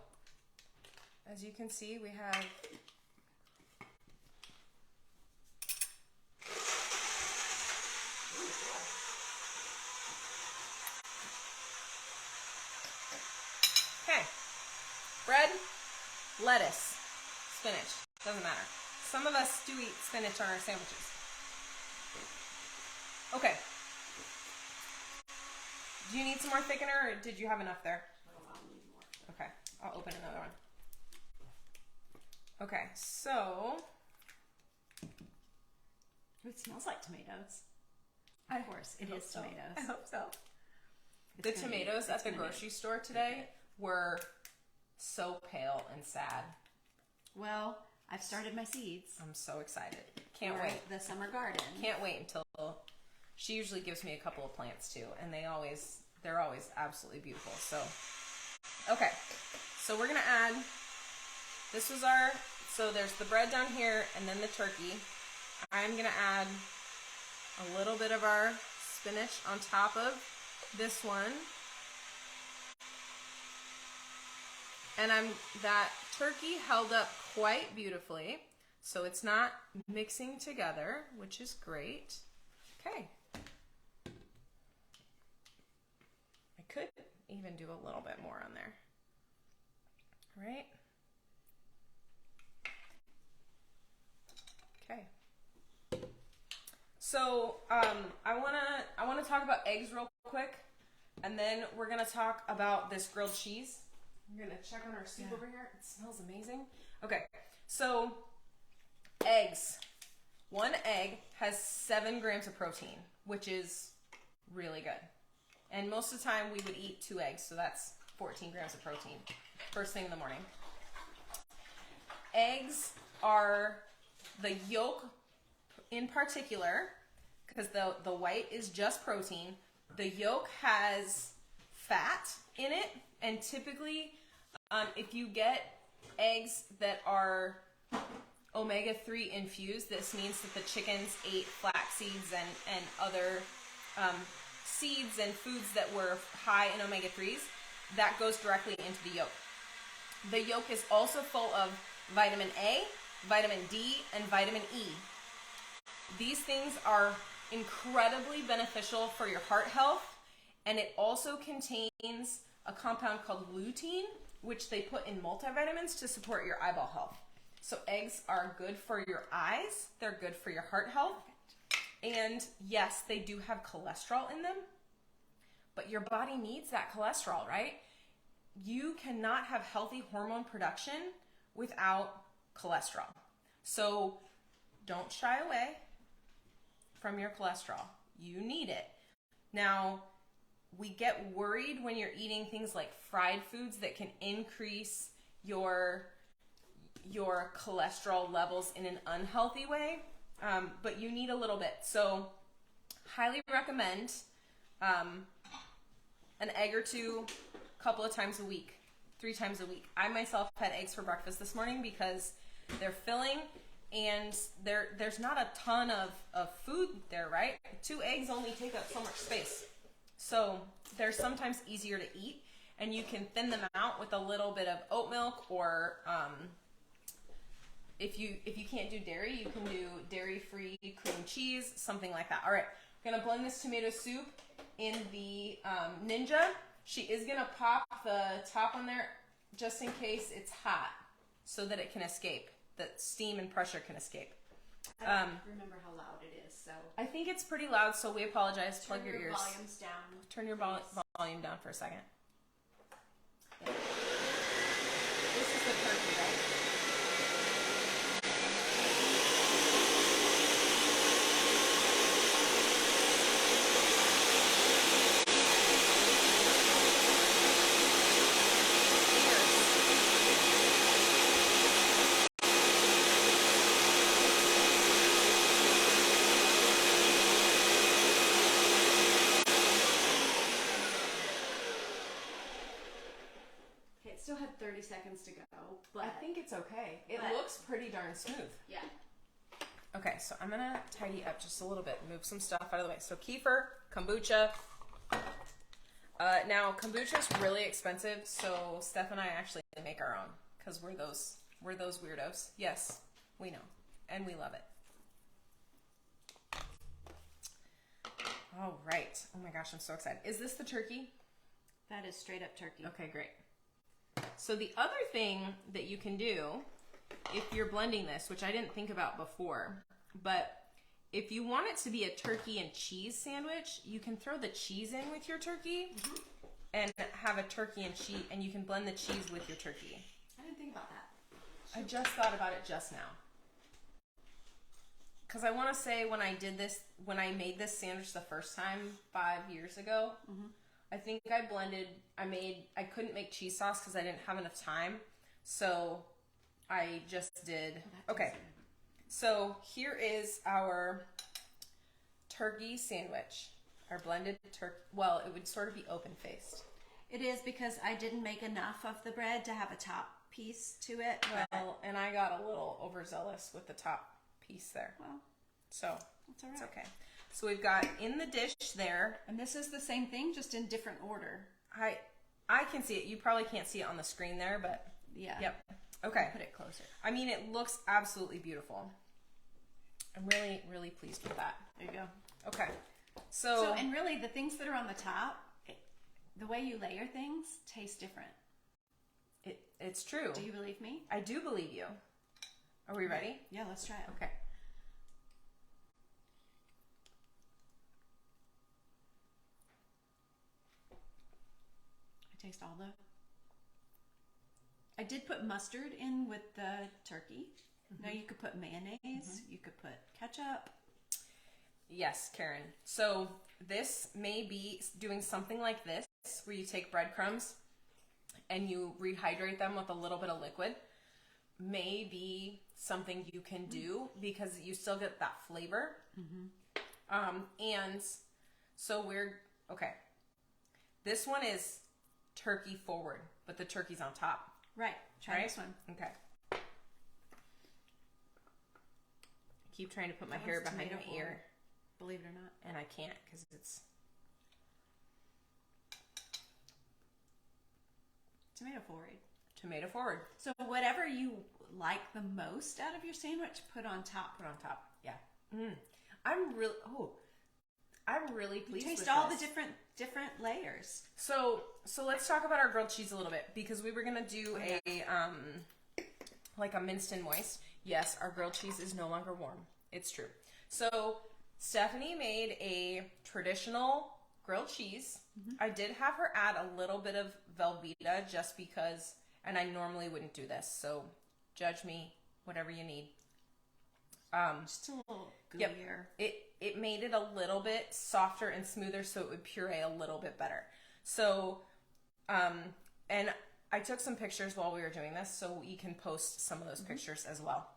as you can see, we have bread, lettuce, spinach. Doesn't matter. Some of us do eat spinach on our sandwiches. Okay. Do you need some more thickener, or did you have enough there? I'll need more. Okay. I'll open another one. Okay, so It smells like tomatoes. Of course, it is tomatoes. I hope so. The tomatoes at the grocery store today were so pale and sad. Well, I've started my seeds. I'm so excited. Can't wait. The summer garden. Can't wait until she usually gives me a couple of plants too, and they're always absolutely beautiful. So, okay. So we're gonna add. So there's the bread down here, and then the turkey. I'm gonna add a little bit of our spinach on top of this one. And that turkey held up quite beautifully, so it's not mixing together, which is great. Okay. I could even do a little bit more on there. All right. Okay. So I wanna talk about eggs real quick, and then we're gonna talk about this grilled cheese. I'm gonna check on our soup over here. It smells amazing. Okay, so eggs. One egg has 7 grams of protein, which is really good. And most of the time we would eat 2 eggs, so that's 14 grams of protein first thing in the morning. Eggs are the yolk in particular, because the white is just protein. The yolk has fat in it, and typically if you get eggs that are omega-3 infused, this means that the chickens ate flax seeds and other seeds and foods that were high in omega-3s. That goes directly into the yolk. The yolk is also full of vitamin A, vitamin D, and vitamin E. These things are incredibly beneficial for your heart health, and it also contains a compound called lutein, which they put in multivitamins to support your eyeball health. So eggs are good for your eyes, they're good for your heart health, and yes, they do have cholesterol in them, but your body needs that cholesterol, right? You cannot have healthy hormone production without cholesterol. So don't shy away from your cholesterol. You need it. Now, we get worried when you're eating things like fried foods that can increase your cholesterol levels in an unhealthy way, but you need a little bit. So highly recommend an egg or two a couple of times a week, 3 times a week. I myself had eggs for breakfast this morning because they're filling and there's not a ton of food there, right? 2 eggs only take up so much space. So they're sometimes easier to eat, and you can thin them out with a little bit of oat milk, or if you can't do dairy, you can do dairy-free cream cheese, something like that. All right, I'm gonna blend this tomato soup in the Ninja. She is gonna pop the top on there just in case it's hot, so that it can escape, that steam and pressure can escape. I don't remember how loud it is, so I think it's pretty loud, so we apologize. Plug your ears. Volumes down. Turn your volume down for a second. Yeah. This is the turkey, right? Still had 30 seconds to go, but I think it's okay. It looks pretty darn smooth. Yeah. Okay, so I'm gonna tidy up just a little bit, move some stuff out of the way. So kefir, kombucha. Now kombucha is really expensive, so Steph and I actually make our own because we're those weirdos. Yes, we know, and we love it. All right. Oh my gosh, I'm so excited. Is this the turkey? That is straight up turkey. Okay, great. So the other thing that you can do if you're blending this, which I didn't think about before, but if you want it to be a turkey and cheese sandwich, you can throw the cheese in with your turkey and have a turkey and cheese, and you can blend the cheese with your turkey. I didn't think about that. I just thought about it just now. Because I want to say when I made this sandwich the first time 5 years ago, I think I couldn't make cheese sauce because I didn't have enough time. So I just did, okay. So here is our turkey sandwich, our blended turkey. Well, it would sort of be open-faced. It is because I didn't make enough of the bread to have a top piece to it. Well, and I got a little overzealous with the top piece there. Well, so that's all right. It's okay. So we've got in the dish there. And this is the same thing, just in different order. I can see it. You probably can't see it on the screen there, but yeah. Yep. Okay. Put it closer. I mean, it looks absolutely beautiful. I'm really, really pleased with that. There you go. Okay. So and really the things that are on the top, the way you layer things taste different. It's true. Do you believe me? I do believe you. Are we ready? Yeah, let's try it. Okay. I taste all the... I did put mustard in with the turkey. Now you could put mayonnaise. You could put ketchup. Yes, Karen. So this may be doing something like this, where you take breadcrumbs and you rehydrate them with a little bit of liquid. May be something you can do because you still get that flavor. And so okay. This one is turkey forward, but the turkey's on top. Right. Try this one. Okay. I keep trying to put my hair behind my ear. Believe it or not. And I can't because it's... Tomato forward. Tomato forward. So whatever you like the most out of your sandwich, put on top. Put on top. Yeah. I'm really pleased with Taste all this. the different layers. So let's talk about our grilled cheese a little bit, because we were gonna do like a minced and moist. Yes, our grilled cheese is no longer warm. It's true. So Stephanie made a traditional grilled cheese. I did have her add a little bit of Velveeta just because, and I normally wouldn't do this, so judge me, whatever you need. Just a little gooier. Yep. It made it a little bit softer and smoother, so it would puree a little bit better. So, and I took some pictures while we were doing this, so we can post some of those pictures as well.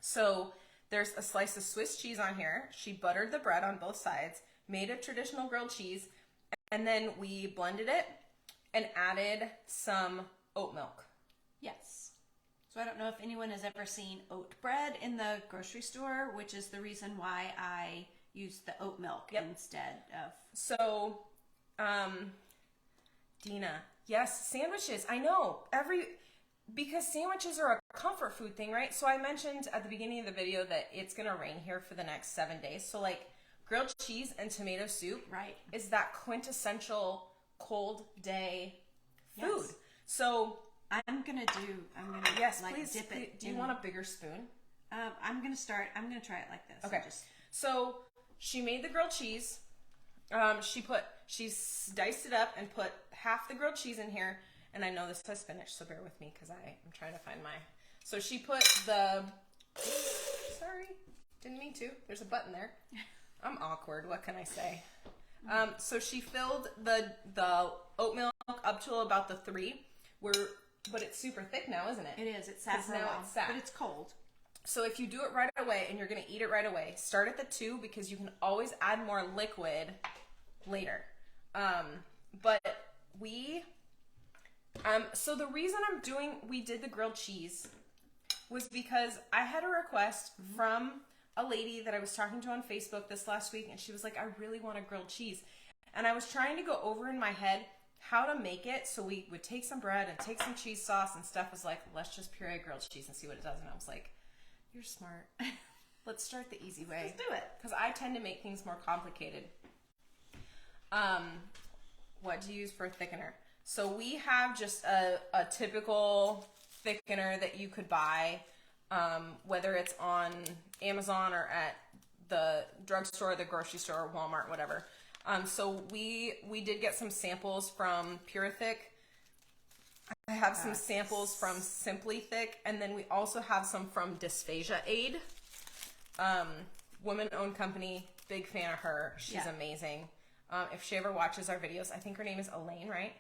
So there's a slice of Swiss cheese on here. She buttered the bread on both sides, made a traditional grilled cheese, and then we blended it and added some oat milk. Yes. So I don't know if anyone has ever seen oat bread in the grocery store, which is the reason why I use the oat milk instead of... So, Dina, yes, sandwiches. I know. Because sandwiches are a comfort food thing, right? So I mentioned at the beginning of the video that it's going to rain here for the next 7 days. So like grilled cheese and tomato soup is that quintessential cold day food. Yes. So I'm gonna yes, like please, dip it. Do you want a bigger spoon? I'm gonna try it like this. Okay. So she made the grilled cheese. She diced it up and put half the grilled cheese in here. And I know this says spinach, so bear with me because I'm trying to find so she put sorry, didn't mean to. There's a button there. I'm awkward. What can I say? So she filled the oat milk up to about the 3. But it's super thick now, isn't it? It is. It's sat for a while, but it's cold. So if you do it right away and you're going to eat it right away, start at the 2 because you can always add more liquid later. But so the reason we did the grilled cheese was because I had a request from a lady that I was talking to on Facebook this last week, and she was like, I really want a grilled cheese. And I was trying to go over in my head how to make it. So we would take some bread and take some cheese sauce, and Steph was like, let's just puree grilled cheese and see what it does. And I was like, you're smart. Let's start the easy way. Let's do it. Because I tend to make things more complicated. What do you use for a thickener? So we have just a typical thickener that you could buy, whether it's on Amazon or at the drugstore, the grocery store, Walmart, whatever. So we did get some samples from Pure Thick. I have some samples from Simply Thick, and then we also have some from Dysphagia Aid. Woman-owned company, big fan of her. She's amazing. If she ever watches our videos, I think her name is Elaine, right?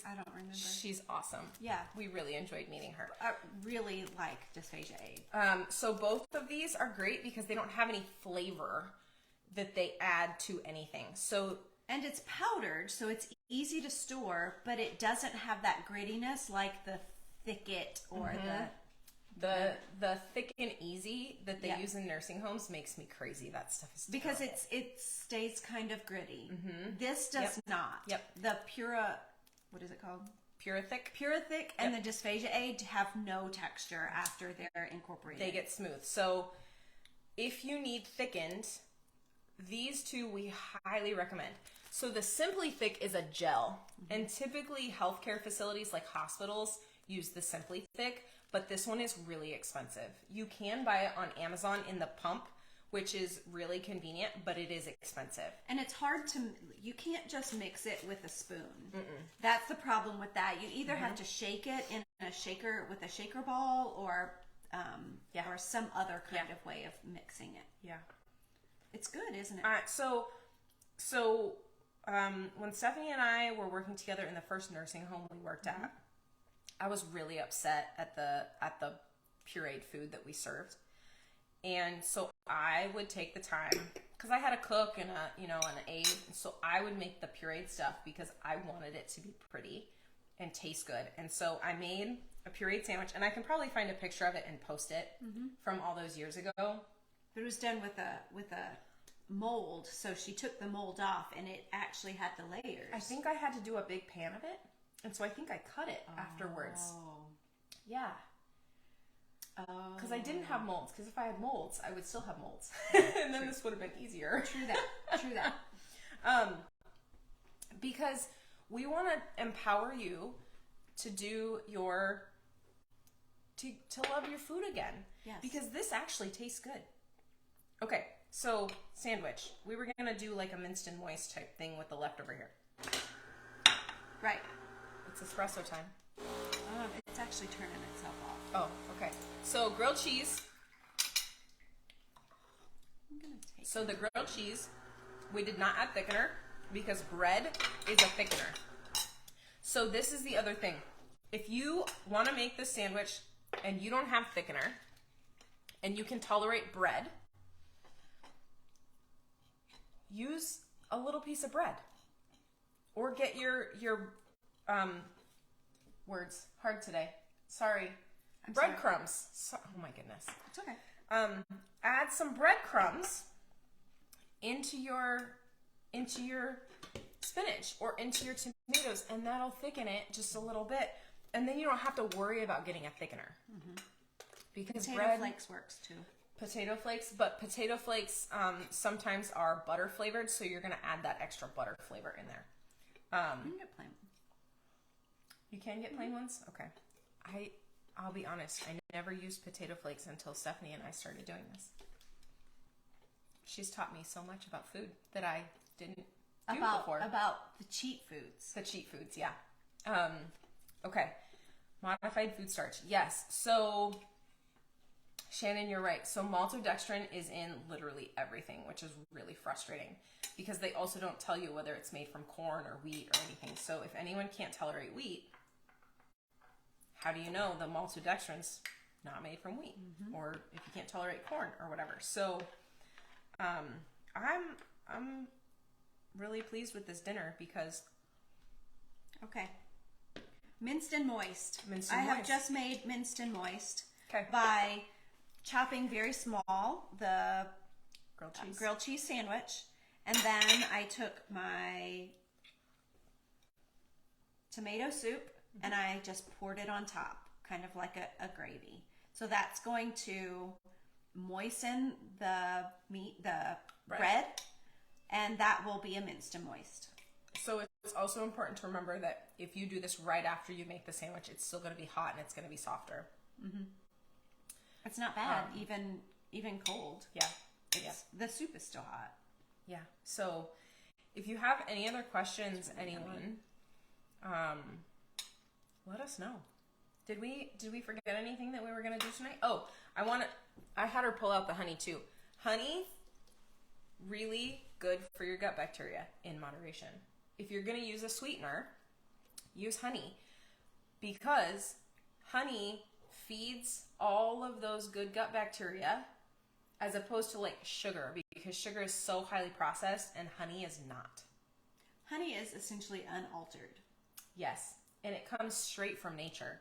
I don't remember. She's awesome. Yeah. We really enjoyed meeting her. I really like Dysphagia Aid. So both of these are great because they don't have any flavor that they add to anything. And it's powdered, so it's easy to store, but it doesn't have that grittiness like the Thicket or the Thick and Easy that they use in nursing homes makes me crazy. That stuff is because terrible. it stays kind of gritty. This does not. Yep. The Pura, what is it called? Pure Thick. Pure Thick and the Dysphagia Aid have no texture after they're incorporated. They get smooth. So if you need thickened, these two we highly recommend. So the Simply Thick is a gel, and typically healthcare facilities like hospitals use the Simply Thick, but this one is really expensive. You can buy it on Amazon in the pump, which is really convenient, but it is expensive. And it's hard to, you can't just mix it with a spoon. That's the problem with that. You either have to shake it in a shaker with a shaker ball or some other kind of way of mixing it. Yeah. It's good, isn't it? All right, so when Stephanie and I were working together in the first nursing home we worked at, I was really upset at the pureed food that we served. And so I would take the time, because I had a cook and an aide, and so I would make the pureed stuff because I wanted it to be pretty and taste good. And so I made a pureed sandwich, and I can probably find a picture of it and post it from all those years ago. It was done with a mold, so she took the mold off, and it actually had the layers. I think I had to do a big pan of it, and so I think I cut it afterwards. Yeah. Because I didn't have molds, because if I had molds, I would still have molds. And then this would have been easier. True that. Because we want to empower you to do to love your food again. Yes. Because this actually tastes good. Okay, so sandwich. We were going to do like a minced and moist type thing with the leftover here. Right. It's espresso time. It's actually turning itself off. Oh, okay. So grilled cheese. So the grilled cheese, we did not add thickener because bread is a thickener. So this is the other thing. If you want to make this sandwich and you don't have thickener and you can tolerate bread, use a little piece of bread. Or get your words hard today. Sorry. Breadcrumbs. So, oh my goodness. It's okay. Add some breadcrumbs into your spinach or into your tomatoes, and that'll thicken it just a little bit. And then you don't have to worry about getting a thickener. Because potato flakes works too. Potato flakes, but potato flakes sometimes are butter flavored, so you're going to add that extra butter flavor in there. You can get plain. You can get plain ones? Okay. I'll be honest, I never used potato flakes until Stephanie and I started doing this. She's taught me so much about food that I didn't do before. About the cheat foods. The cheat foods, yeah. Okay. Modified food starch. Yes. So, Shannon, you're right. So maltodextrin is in literally everything, which is really frustrating because they also don't tell you whether it's made from corn or wheat or anything. So if anyone can't tolerate wheat, how do you know the maltodextrin's not made from wheat? Or if you can't tolerate corn or whatever. So I'm really pleased with this dinner because okay. Minced and moist. I have just made minced and moist by chopping very small the grilled cheese sandwich, and then I took my tomato soup, and I just poured it on top, kind of like a gravy. So that's going to moisten the meat, the bread, and that will be a minced and moist. So it's also important to remember that if you do this right after you make the sandwich, it's still going to be hot and it's going to be softer. Mm-hmm. It's not bad, even cold. Yeah. The soup is still hot. Yeah. So if you have any other questions, anyone, let us know. Did we forget anything that we were going to do tonight? Oh, I had her pull out the honey too. Honey, really good for your gut bacteria in moderation. If you're going to use a sweetener, use honey, because honey feeds all of those good gut bacteria as opposed to like sugar, because sugar is so highly processed and honey is not. Honey is essentially unaltered. Yes, and it comes straight from nature.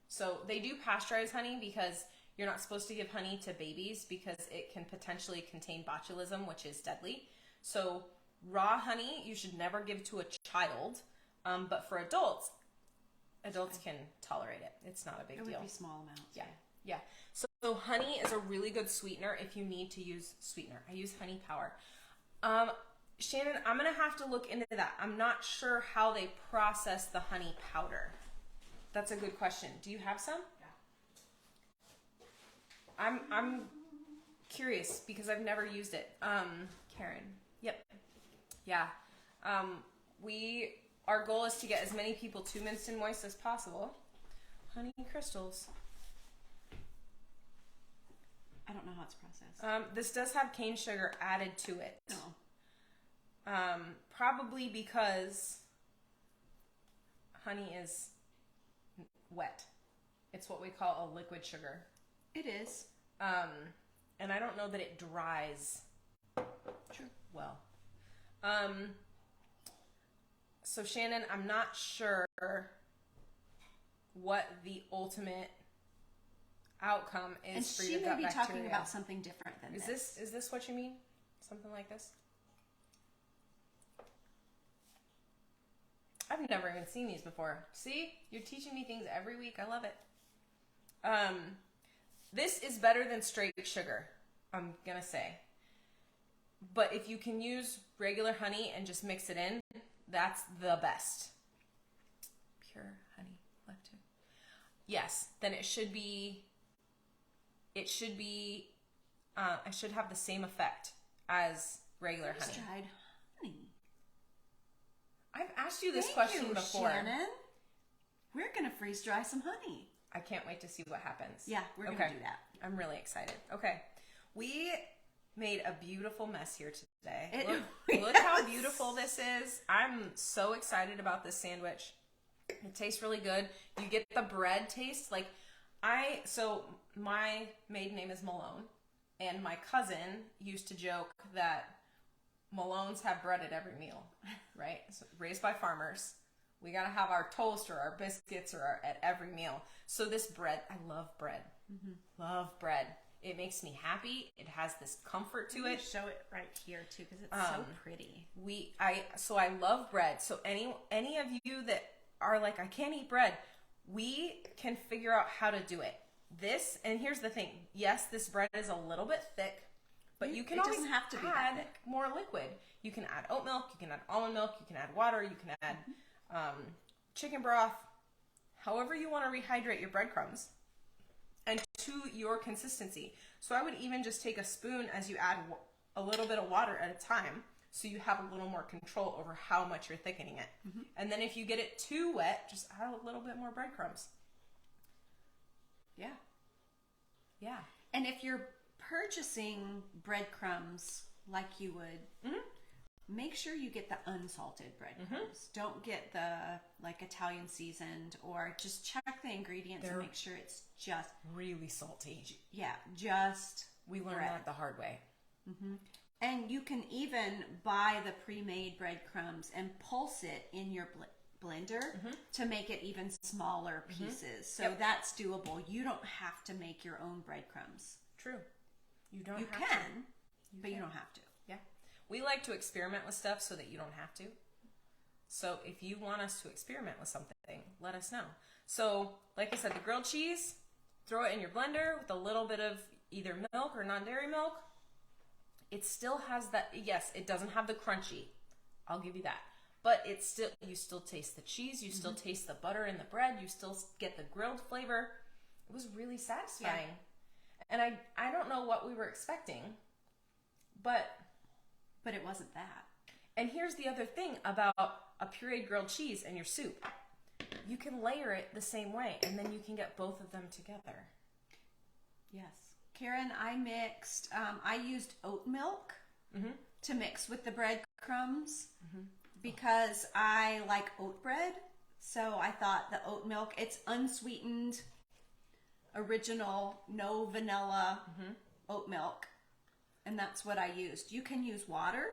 So they do pasteurize honey because you're not supposed to give honey to babies because it can potentially contain botulism, which is deadly. So raw honey you should never give to a child, but for adults can tolerate it. It's not a big deal. It would be small amounts. Yeah. So honey is a really good sweetener if you need to use sweetener. I use honey power. Shannon, I'm going to have to look into that. I'm not sure how they process the honey powder. That's a good question. Do you have some? Yeah. I'm curious because I've never used it. Karen. Yep. Yeah. Our goal is to get as many people to minced and moist as possible. Honey crystals. I don't know how it's processed. This does have cane sugar added to it. Oh. Probably because honey is wet. It's what we call a liquid sugar. It is. And I don't know that it dries well. So Shannon, I'm not sure what the ultimate outcome is for your gut bacteria. And she may be talking about something different than this. Is this what you mean? Something like this? I've never even seen these before. See? You're teaching me things every week. I love it. This is better than straight sugar, I'm going to say. But if you can use regular honey and just mix it in, that's the best. Pure honey left too. Yes, then it should have the same effect as regular honey. Dried honey. I've asked you this question before. Shannon. We're going to freeze dry some honey. I can't wait to see what happens. Yeah, we're going to do that. I'm really excited. Okay. We made a beautiful mess here today. Look how beautiful this is. I'm so excited about this sandwich. It tastes really good. You get the bread taste. So my maiden name is Malone, and my cousin used to joke that Malones have bread at every meal, right? So raised by farmers. We got to have our toast or our biscuits at every meal. So this bread, I love bread. Mm-hmm. Love bread. It makes me happy. It has this comfort to it. Show it right here too, because it's so pretty. I love bread. So any of you that are like, I can't eat bread, we can figure out how to do it. And here's the thing. Yes, this bread is a little bit thick, but you can always have to add more liquid. You can add oat milk, you can add almond milk, you can add water, you can add chicken broth, however you want to rehydrate your breadcrumbs and to your consistency. So I would even just take a spoon as you add a little bit of water at a time, so you have a little more control over how much you're thickening it. Mm-hmm. And then if you get it too wet, just add a little bit more breadcrumbs. Yeah. And if you're purchasing breadcrumbs like you would, make sure you get the unsalted breadcrumbs. Don't get the Italian seasoned, or just check the ingredients and make sure it's just really salty. Yeah, just we learned that the hard way. Mm-hmm. And you can even buy the pre-made breadcrumbs and pulse it in your blender to make it even smaller pieces. So that's doable. You don't have to make your own breadcrumbs. True. You can, but you don't have to. Yeah. We like to experiment with stuff so that you don't have to. So if you want us to experiment with something, let us know. So like I said, the grilled cheese, throw it in your blender with a little bit of either milk or non-dairy milk. It still has that, yes, it doesn't have the crunchy. I'll give you that. But it's still, you still taste the cheese, you still taste the butter in the bread, you still get the grilled flavor. It was really satisfying. Yeah. And I don't know what we were expecting, but it wasn't that. And here's the other thing about a pureed grilled cheese and your soup. You can layer it the same way, and then you can get both of them together. Yes. Karen, I mixed, I used oat milk to mix with the breadcrumbs because I like oat bread. So I thought the oat milk, it's unsweetened, original, no vanilla oat milk. And that's what I used. You can use water.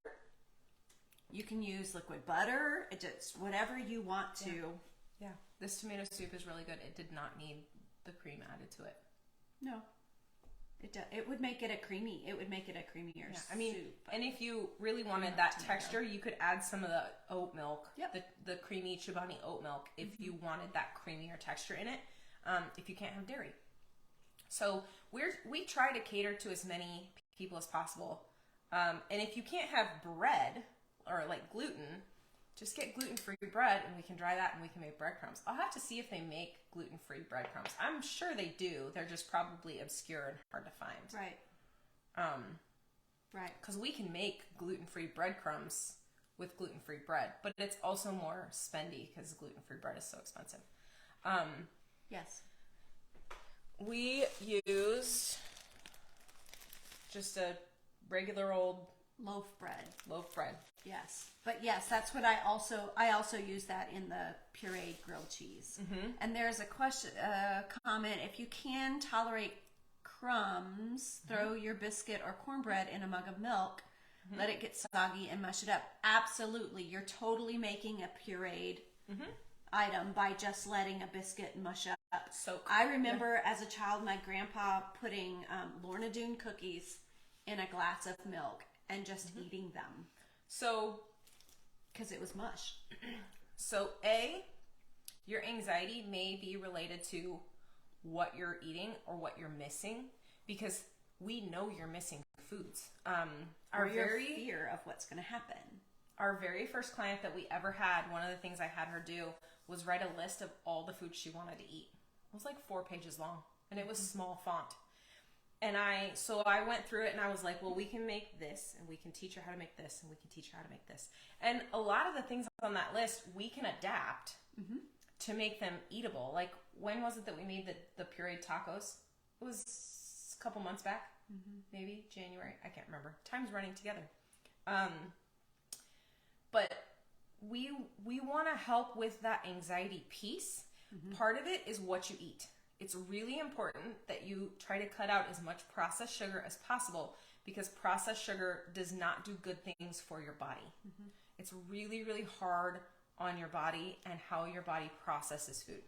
You can use liquid butter. It just, whatever you want to. Yeah. This tomato soup is really good. It did not need the cream added to it. No. It would make it a creamy. It would make it a creamier soup. And if you really wanted that texture, you could add some of the oat milk, the creamy Chobani oat milk, if you wanted that creamier texture in it. If you can't have dairy, so we try to cater to as many people as possible. And if you can't have bread or like gluten, just get gluten-free bread and we can dry that and we can make breadcrumbs. I'll have to see if they make gluten-free breadcrumbs. I'm sure they do. They're just probably obscure and hard to find. Right. Right. Because we can make gluten-free breadcrumbs with gluten-free bread, but it's also more spendy because gluten-free bread is so expensive. Yes. We used just a regular old loaf bread. Yes. But yes, that's what I also use that in the pureed grilled cheese. And there's a comment, if you can tolerate crumbs, throw your biscuit or cornbread in a mug of milk, let it get soggy and mush it up. Absolutely. You're totally making a pureed item by just letting a biscuit mush up. So I remember as a child, my grandpa putting Lorna Doone cookies in a glass of milk and just eating them. So, because it was mush. So your anxiety may be related to what you're eating or what you're missing, because we know you're missing foods. Or your fear of what's going to happen. Our very first client that we ever had, one of the things I had her do was write a list of all the foods she wanted to eat. It was like 4 pages long, and it was small font. And I went through it and I was like, well, we can make this and we can teach her how to make this and we can teach her how to make this. And a lot of the things on that list, we can adapt to make them eatable. Like, when was it that we made the pureed tacos? It was a couple months back, maybe January. I can't remember. Time's running together. But we want to help with that anxiety piece. Part of it is what you eat. It's really important that you try to cut out as much processed sugar as possible, because processed sugar does not do good things for your body. It's really, really hard on your body and how your body processes food.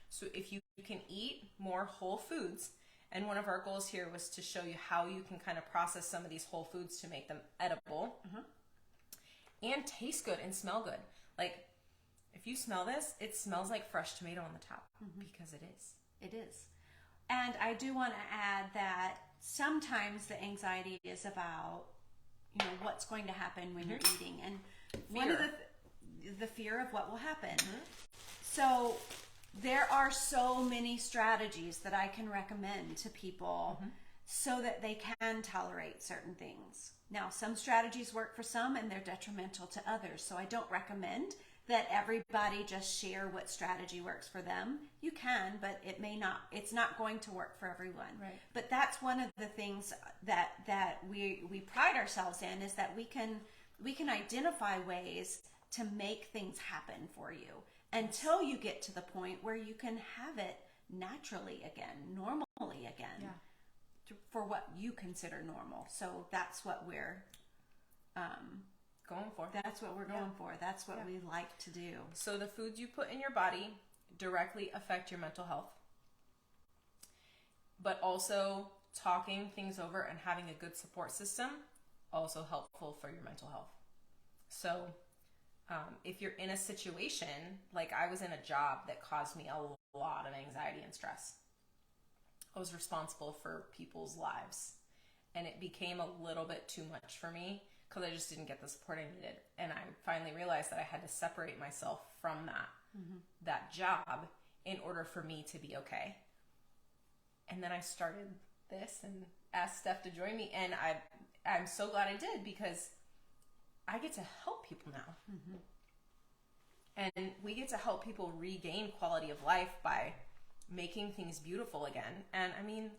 So if you can eat more whole foods, and one of our goals here was to show you how you can kind of process some of these whole foods to make them edible and taste good and smell good. Like, if you smell this, it smells like fresh tomato on the top, because it is. It is. And I do want to add that sometimes the anxiety is about, what's going to happen when you're eating. And one of the fear of what will happen. So there are so many strategies that I can recommend to people so that they can tolerate certain things. Now, some strategies work for some and they're detrimental to others. So I don't recommend that everybody just share what strategy works for them. You can, but it's not going to work for everyone. Right. But that's one of the things that we pride ourselves in, is that we can identify ways to make things happen for you until you get to the point where you can have it naturally again, normally again, for what you consider normal. So that's what we're going for. That's what we're going for. That's what we like to do. So the foods you put in your body directly affect your mental health. But also talking things over and having a good support system, also helpful for your mental health. So If you're in a situation, like I was in a job that caused me a lot of anxiety and stress. I was responsible for people's lives, and it became a little bit too much for me because I just didn't get the support I needed. And I finally realized that I had to separate myself from that job in order for me to be okay. And then I started this and asked Steph to join me, and I'm so glad I did, because I get to help people now. And we get to help people regain quality of life by making things beautiful again. And I mean,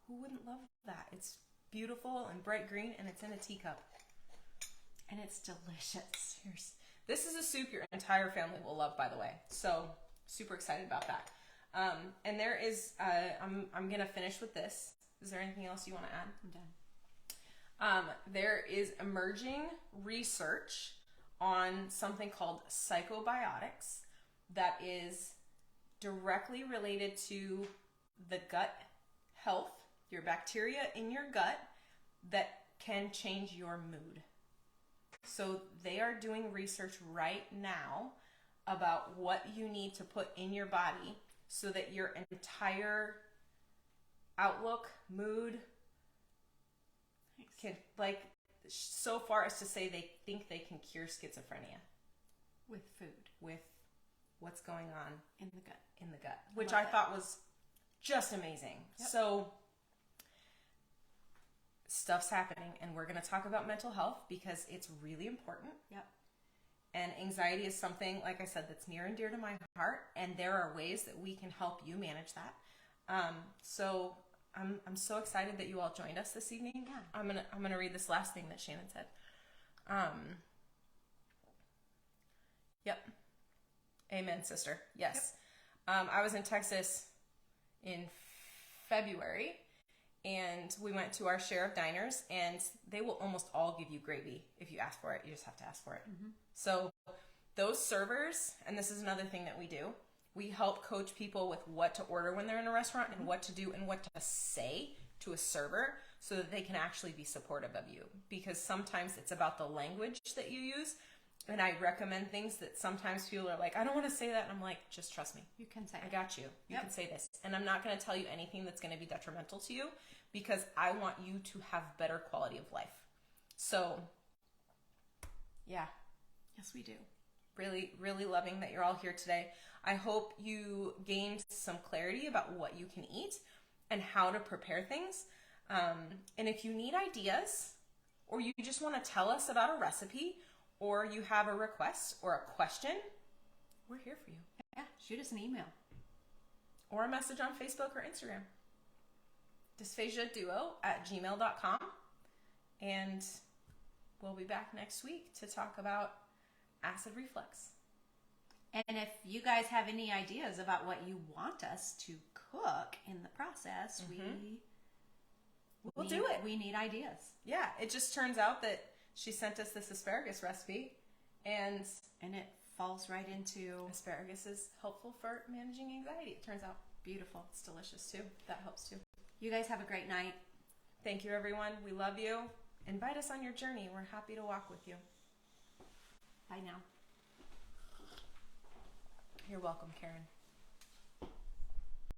who wouldn't love that? It's beautiful and bright green, and it's in a teacup. And it's delicious. Cheers. This is a soup your entire family will love, by the way. So super excited about that. And there is, I'm going to finish with this. Is there anything else you want to add? I'm done. There is emerging research on something called psychobiotics that is directly related to the gut health, your bacteria in your gut, that can change your mood. So they are doing research right now about what you need to put in your body so that your entire outlook, mood, can, like, so far as to say they think they can cure schizophrenia. With food. With what's going on in the gut. Which I thought was just amazing. Yep. So stuff's happening, and we're going to talk about mental health because it's really important. Yep. And anxiety is something, like I said, that's near and dear to my heart, and there are ways that we can help you manage that. So I'm so excited that you all joined us this evening. Yeah. I'm gonna read this last thing that Shannon said. Yep. Amen, sister. Yes. Yep. I was in Texas in February, and we went to our share of diners, and they will almost all give you gravy if you ask for it. You just have to ask for it. So those servers, and this is another thing that we do, we help coach people with what to order when they're in a restaurant and what to do and what to say to a server so that they can actually be supportive of you. Because sometimes it's about the language that you use. And I recommend things that sometimes people are like, I don't want to say that. And I'm like, just trust me. You can say I got you. You can say this. And I'm not going to tell you anything that's going to be detrimental to you, because I want you to have better quality of life. So, yeah. Yes, we do. Really, really loving that you're all here today. I hope you gained some clarity about what you can eat and how to prepare things. And if you need ideas, or you just want to tell us about a recipe, or you have a request or a question, we're here for you. Yeah, shoot us an email. Or a message on Facebook or Instagram. dysphagiaduo@gmail.com. And we'll be back next week to talk about acid reflux. And if you guys have any ideas about what you want us to cook in the process, we'll do it. We need ideas. Yeah, it just turns out that she sent us this asparagus recipe, and it falls right into... Asparagus is helpful for managing anxiety, it turns out. Beautiful. It's delicious, too. That helps, too. You guys have a great night. Thank you, everyone. We love you. Invite us on your journey. We're happy to walk with you. Bye now. You're welcome, Karen.